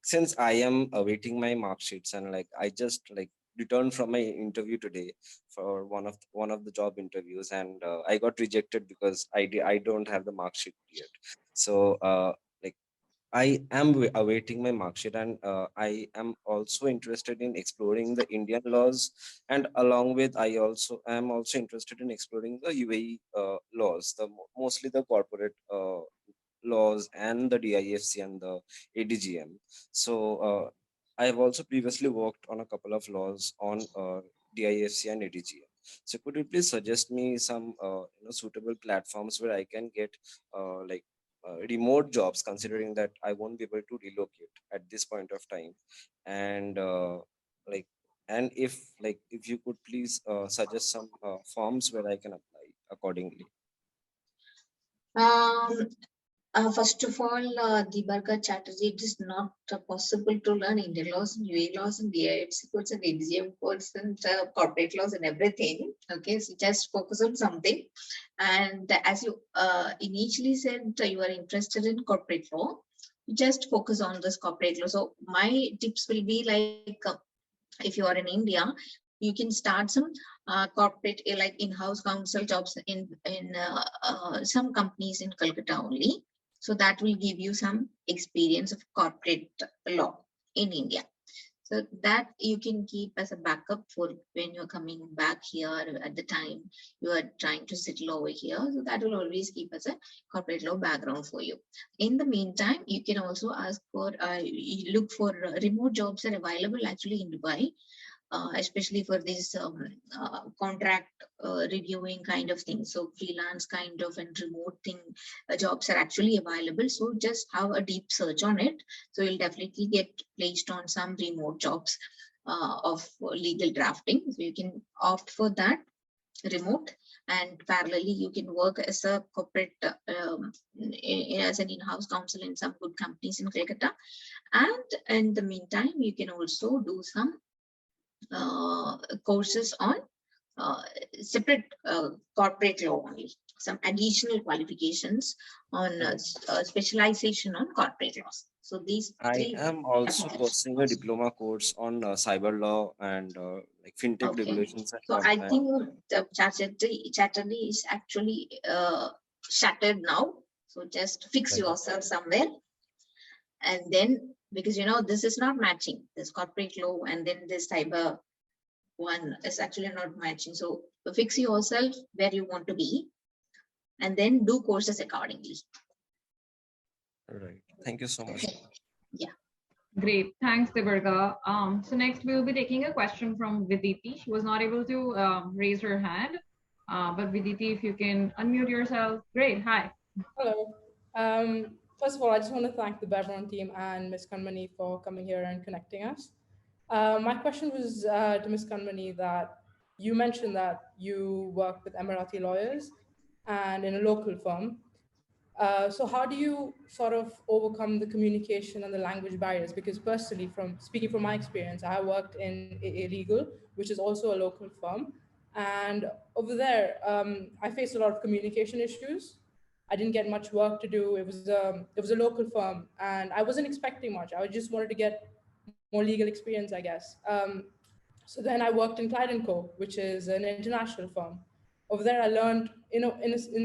since I am awaiting my mark sheets, and I just returned from my interview today for one of the job interviews, and I got rejected because I don't have the mark sheet yet. So I am awaiting my mark sheet, and I am also interested in exploring the Indian laws, and along with I am also interested in exploring the UAE laws, mostly the corporate laws and the DIFC and the ADGM. So I have also previously worked on a couple of laws on DIFC and ADGM. So could you please suggest me some suitable platforms where I can get remote jobs, considering that I won't be able to relocate at this point of time, and and if you could please suggest some forms where I can apply accordingly. First of all, Debarka Chatterjee, it is not possible to learn Indian laws and UAE laws and DIFC codes and ADGM codes and corporate laws and everything. Okay, so just focus on something. And as you initially said, you are interested in corporate law. Just focus on this corporate law. So my tips will be if you are in India, you can start some corporate in-house counsel jobs in some companies in Calcutta only. So that will give you some experience of corporate law in India. So that you can keep as a backup for when you're coming back here at the time you are trying to settle over here. So that will always keep as a corporate law background for you. In the meantime, you can also ask for, look for remote jobs are available actually in Dubai. Especially for this contract reviewing kind of thing. So freelance kind of and remote thing jobs are actually available. So just have a deep search on it. So you'll definitely get placed on some remote jobs of legal drafting. So you can opt for that. remote, and parallelly you can work as a corporate as an in-house counsel in some good companies in Calcutta. And in the meantime, you can also do some courses on separate corporate law only, some additional qualifications on specialization on corporate laws. So these I three am also applications. pursuing a diploma course on cyber law and like fintech Okay. regulations and So I compliance. think the Chatterley is actually shattered now. So just fix Right. yourself somewhere, and then, because this is not matching, this corporate law and then this cyber one is actually not matching. So fix yourself where you want to be, and then do courses accordingly. Right. Thank you so much. Yeah. Great. Thanks, Devarga. So next we'll be taking a question from Viditi. She was not able to raise her hand, but Viditi, if you can unmute yourself. Great. Hi. Hello. First of all, I just want to thank the Beveron team and Ms. Kanmani for coming here and connecting us. My question was to Ms. Kanmani that you mentioned that you work with Emirati lawyers and in a local firm. So how do you sort of overcome the communication and the language barriers? Because personally, from speaking from my experience, I worked in AA Legal, which is also a local firm. And over there, I faced a lot of communication issues. I didn't get much work to do. It was a local firm, and I wasn't expecting much. I just wanted to get more legal experience, I guess. So then I worked in Clyde & Co., which is an international firm. Over there, I learned, in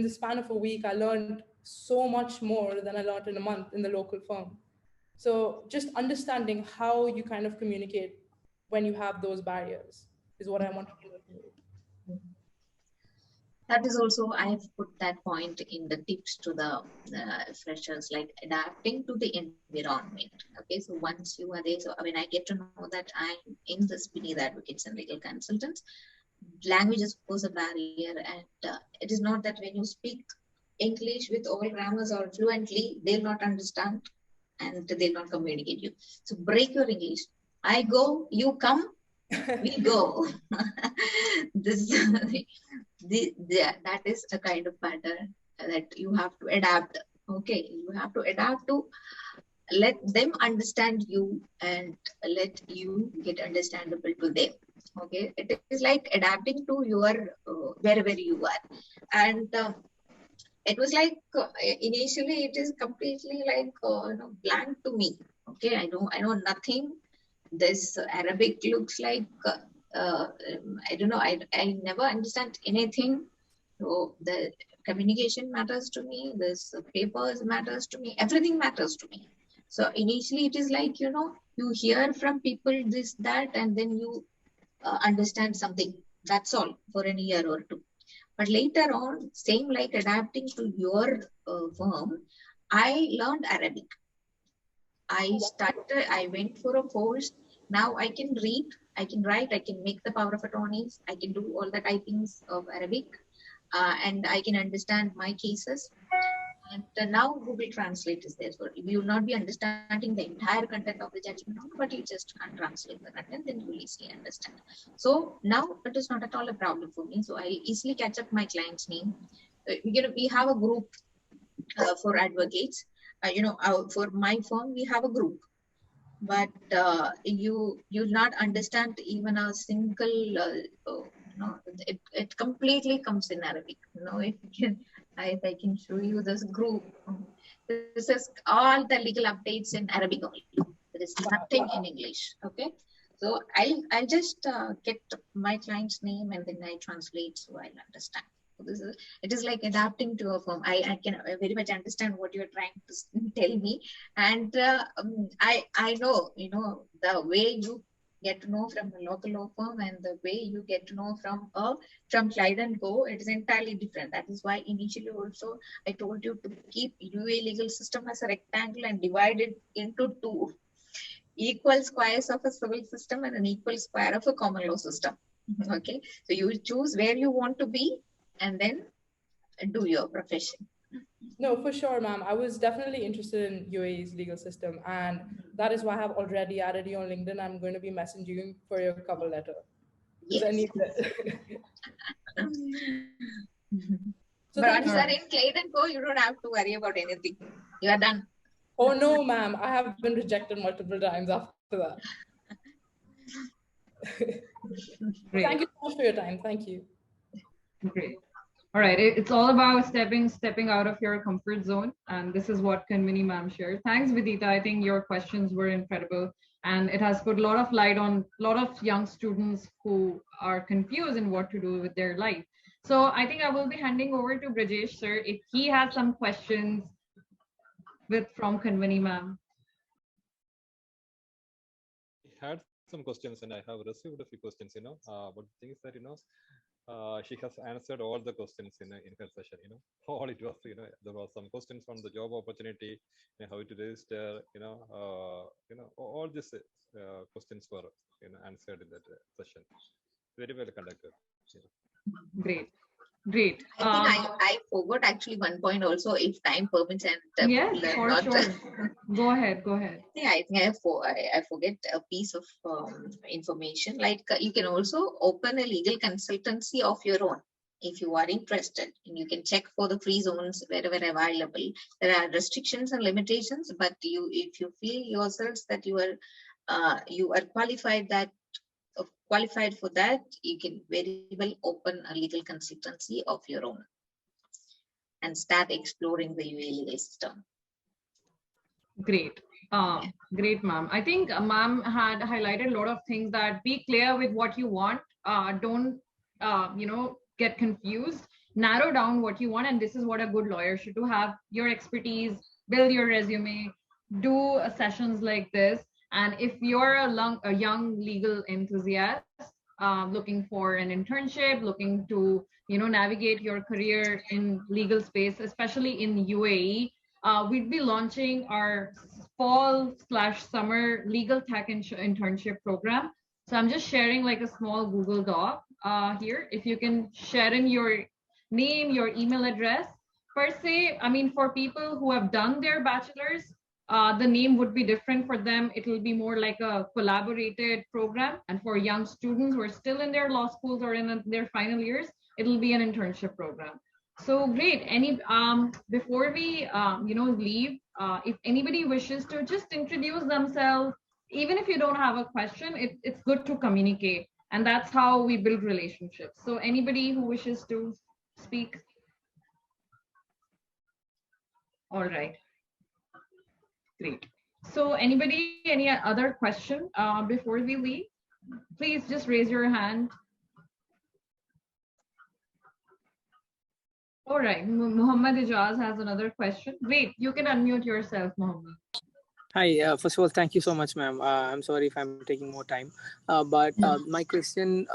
the span of a week, I learned so much more than I learned in a month in the local firm. So just understanding how you kind of communicate when you have those barriers is what I wanted to know. That is also, I have put that point in the tips to the freshers, like adapting to the environment. Okay, so once you are there, so when I get to know that I'm in this beneath advocates and legal consultants, language is of course a barrier, and it is not that when you speak English with all grammars or fluently, they'll not understand and they'll not communicate you. So break your English. I go, you come, we go. This that is a kind of pattern that you have to adapt. Okay, you have to adapt to let them understand you and let you get understandable to them. Okay, it is like adapting to your wherever you are. And it was like initially it is completely like blank to me. Okay, I know nothing. This Arabic looks like I don't know. I never understand anything. So the communication matters to me. This papers matters to me. Everything matters to me. So initially it is like you hear from people this that, and then you understand something. That's all for a year or two. But later on, same like adapting to your firm, I learned Arabic. I went for a course. Now I can read, I can write, I can make the power of attorneys, I can do all the typings of Arabic, and I can understand my cases. And now Google Translate is there. So you will not be understanding the entire content of the judgment, but you just can translate the content, then you will easily understand. So now it is not at all a problem for me. So I easily catch up my client's name. We have a group for advocates. For my firm, we have a group. But you'll not understand even a single, it completely comes in Arabic. If I can show you this group. This is all the legal updates in Arabic only. There is nothing in English. Okay. So I'll just get my client's name and then I translate so I'll understand. So it is like adapting to a firm. I can very much understand what you're trying to tell me, and I know the way you get to know from a local law firm and the way you get to know from Clyde & Co. It is entirely different. That is why initially also I told you to keep UAE legal system as a rectangle and divide it into two equal squares of a civil system and an equal square of a common law system. Okay, so you choose where you want to be and then do your profession. No, for sure, ma'am. I was definitely interested in UAE's legal system, and that is why I have already added you on LinkedIn. I'm going to be messaging you for your cover letter. Yes. I need that. So But thank once you. you are in Claydon Co, you don't have to worry about anything. You are done. Oh no, ma'am, I have been rejected multiple times after that. Great. Thank you so much for your time. Thank you. Great. All right. It's all about stepping out of your comfort zone. And this is what Kanmani ma'am shared. Thanks, Vidita. I think your questions were incredible. And it has put a lot of light on a lot of young students who are confused in what to do with their life. So I think I will be handing over to Brajesh, sir, if he has some questions from Kanmani ma'am. I had some questions and I have received a few questions, but the thing is that, she has answered all the questions in her session, all it was, there was some questions from the job opportunity, how to register, all these questions were, answered in that session. Very well conducted. Great. Great. I think I forgot actually one point also, if time permits and yes, people are for not. sure. Go ahead. Go ahead. Yeah, I think I forget a piece of information. Like you can also open a legal consultancy of your own if you are interested, and you can check for the free zones wherever available. There are restrictions and limitations, but if you feel yourselves that you are qualified for that, you can very well open a legal consultancy of your own and start exploring the UAE legal system. Great. Great, ma'am. I think ma'am had highlighted a lot of things that be clear with what you want. Don't, get confused. Narrow down what you want. And this is what a good lawyer should do. Have your expertise, build your resume, do sessions like this. And if you're a young legal enthusiast looking for an internship, looking to, navigate your career in legal space, especially in UAE, we'd be launching our fall/summer legal tech internship program. So I'm just sharing like a small Google Doc here. If you can share in your name, your email address. Per se, I mean, for people who have done their bachelor's, the name would be different for them. It will be more like a collaborated program. And for young students who are still in their law schools or in their final years, it'll be an internship program. So great. Before we leave, if anybody wishes to just introduce themselves, even if you don't have a question, it's good to communicate, and that's how we build relationships. So anybody who wishes to speak. All right. Great. So anybody, any other question before we leave? Please just raise your hand. All right, Muhammad Ijaz has another question. Great, you can unmute yourself, Muhammad. Hi, first of all, thank you so much, ma'am. I'm sorry if I'm taking more time, but my question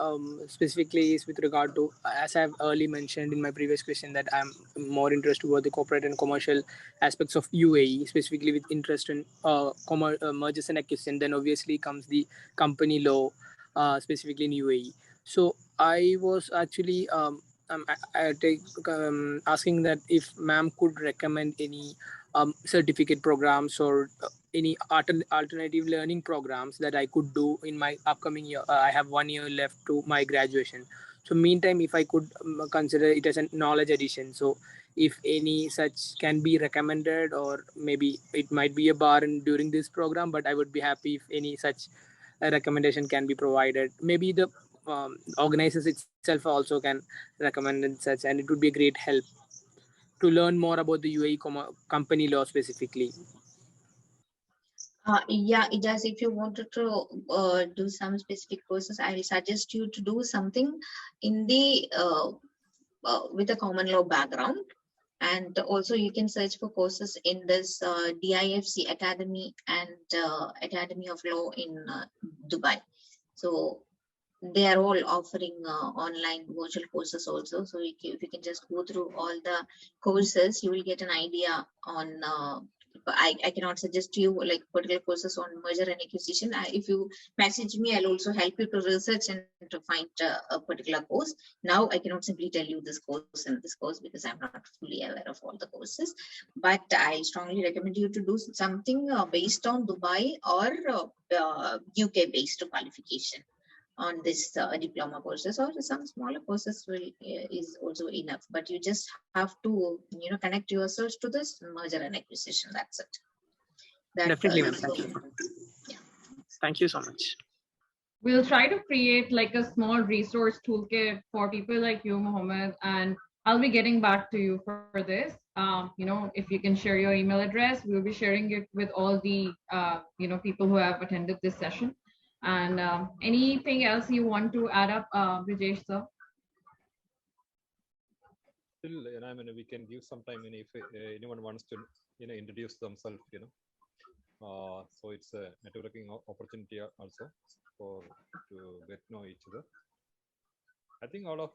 specifically is with regard to, as I've early mentioned in my previous question, that I'm more interested about the corporate and commercial aspects of UAE, specifically with interest in mergers and acquisition. Then obviously comes the company law, specifically in UAE. So I was actually asking that if ma'am could recommend any certificate programs or any alternative learning programs that I could do in my upcoming year. I have 1 year left to my graduation. So meantime, if I could consider it as a knowledge addition. So if any such can be recommended, or maybe it might be a bar during this program, but I would be happy if any such recommendation can be provided. Maybe the organizers itself also can recommend such, and it would be a great help to learn more about the UAE company law specifically. Yeah, it does. If you wanted to do some specific courses, I will suggest you to do something in the with a common law background. And also you can search for courses in this DIFC Academy and Academy of Law in Dubai. So they are all offering online virtual courses also. So if you can just go through all the courses, you will get an idea on I cannot suggest you like particular courses on merger and acquisition. If you message me, I'll also help you to research and to find a particular course. Now I cannot simply tell you this course and this course because I'm not fully aware of all the courses, but I strongly recommend you to do something based on Dubai or UK based qualification. on this diploma courses, or some smaller courses is also enough, but you just have to connect yourself to this merger and acquisition. That's it. Definitely, ma'am. That's Thank you. yeah. Thank you so much. We'll try to create like a small resource toolkit for people like you, Mohammed, and I'll be getting back to you for this. If you can share your email address, we'll be sharing it with all the people who have attended this session. And anything else you want to add up, Brijesh sir? Still, I mean, we can give some time if anyone wants to introduce themselves. So it's a networking opportunity also to get to know each other. I think all of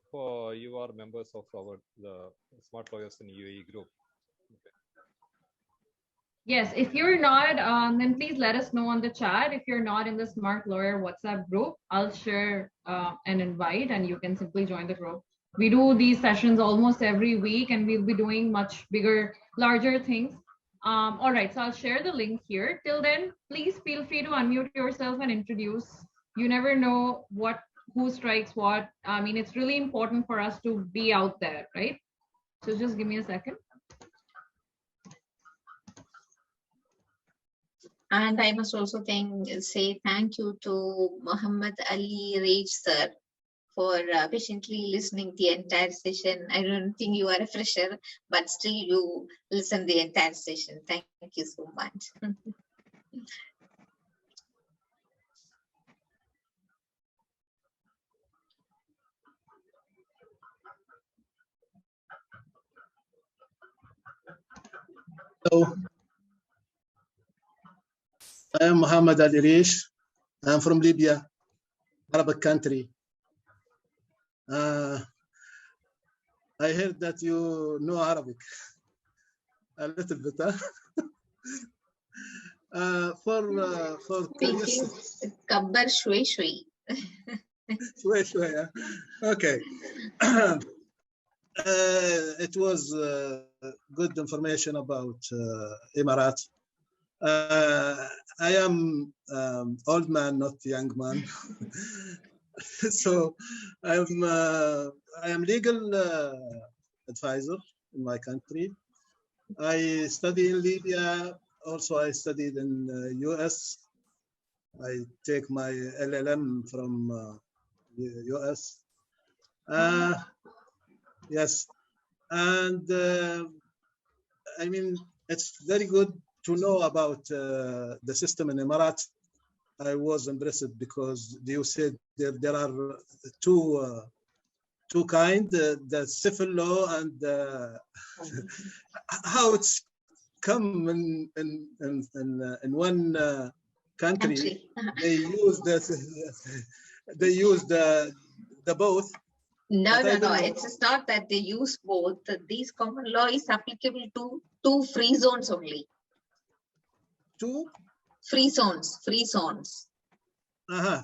you are members of the Smart Lawyers in UAE group. Okay. Yes, if you're not, then please let us know on the chat. If you're not in the Smart Lawyer WhatsApp group, I'll share an invite and you can simply join the group. We do these sessions almost every week and we'll be doing much bigger, larger things. All right, so I'll share the link here. Till then, please feel free to unmute yourself and introduce. You never know who strikes what. I mean, it's really important for us to be out there, right? So just give me a second. And I must also say thank you to Muhammad Ali Raj sir for patiently listening the entire session. I don't think you are a fresher, but still you listen the entire session. Thank you so much. Hello. I am Muhammad Ali Raj. I am from Libya, Arabic country. I heard that you know Arabic a little bit. For curiosity. Kabbar shway shway. Shway shway. Okay. It was good information about Emirates. I am old man, not young man. So I am legal advisor in my country. I study in Libya. Also, I studied in US. I take my LLM from US. Yes, and I mean, it's very good to know about the system in Emirates. I was impressed because you said there are two kinds, the civil law and how it's come in one country. They use the both. No. It's not that they use both. These common law is applicable to two free zones only. Two? Free zones. Free zones.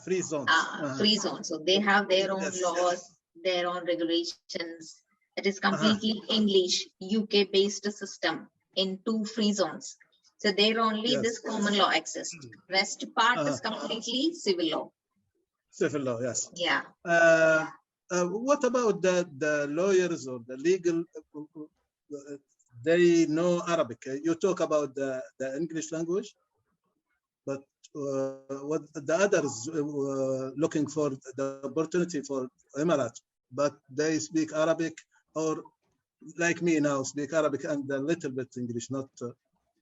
Free zones. So they have their own laws, their own regulations. It is completely English, UK-based system in two free zones. So there only this common law exists. Rest part is completely civil law. Civil law, yes. Yeah. What about the lawyers or the legal? They know Arabic. You talk about the English language, but what the others looking for the opportunity for Emirates, but they speak Arabic, or like me now speak Arabic and a little bit English, not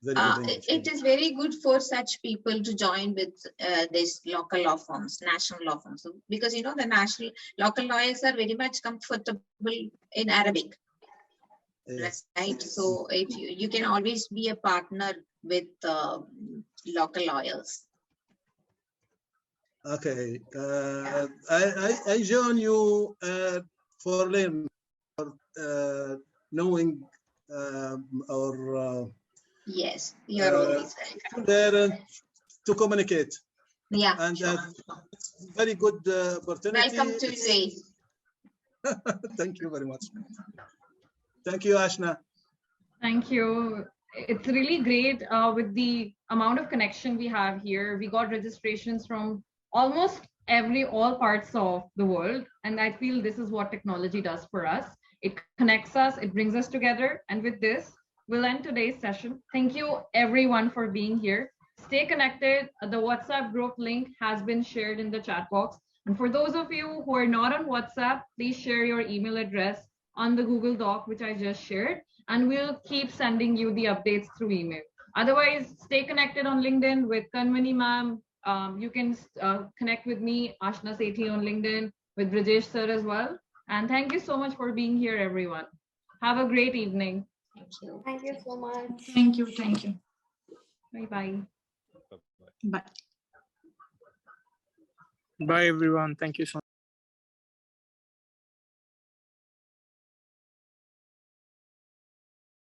very good English. It is very good for such people to join with these local law firms, national law firms, because the local lawyers are very much comfortable in Arabic. Yes. Right. So if you can always be a partner with local lawyers. Okay. I join you for learning, for knowing or yes, you're always there to communicate. Yeah. And it's very good opportunity. Welcome to UAE. Thank you very much. Thank you, Ashna. Thank you. It's really great with the amount of connection we have here. We got registrations from almost all parts of the world. And I feel this is what technology does for us. It connects us, it brings us together. And with this, we'll end today's session. Thank you everyone for being here. Stay connected. The WhatsApp group link has been shared in the chat box. And for those of you who are not on WhatsApp, please share your email address on the Google Doc, which I just shared, and we'll keep sending you the updates through email. Otherwise, stay connected on LinkedIn with Kanmani ma'am. You can connect with me, Ashna Sethi, on LinkedIn, with Brajesh sir as well. And thank you so much for being here, everyone. Have a great evening. Thank you. Thank you so much. Thank you. Thank you. Bye-bye. Bye. Bye, everyone. Thank you so much.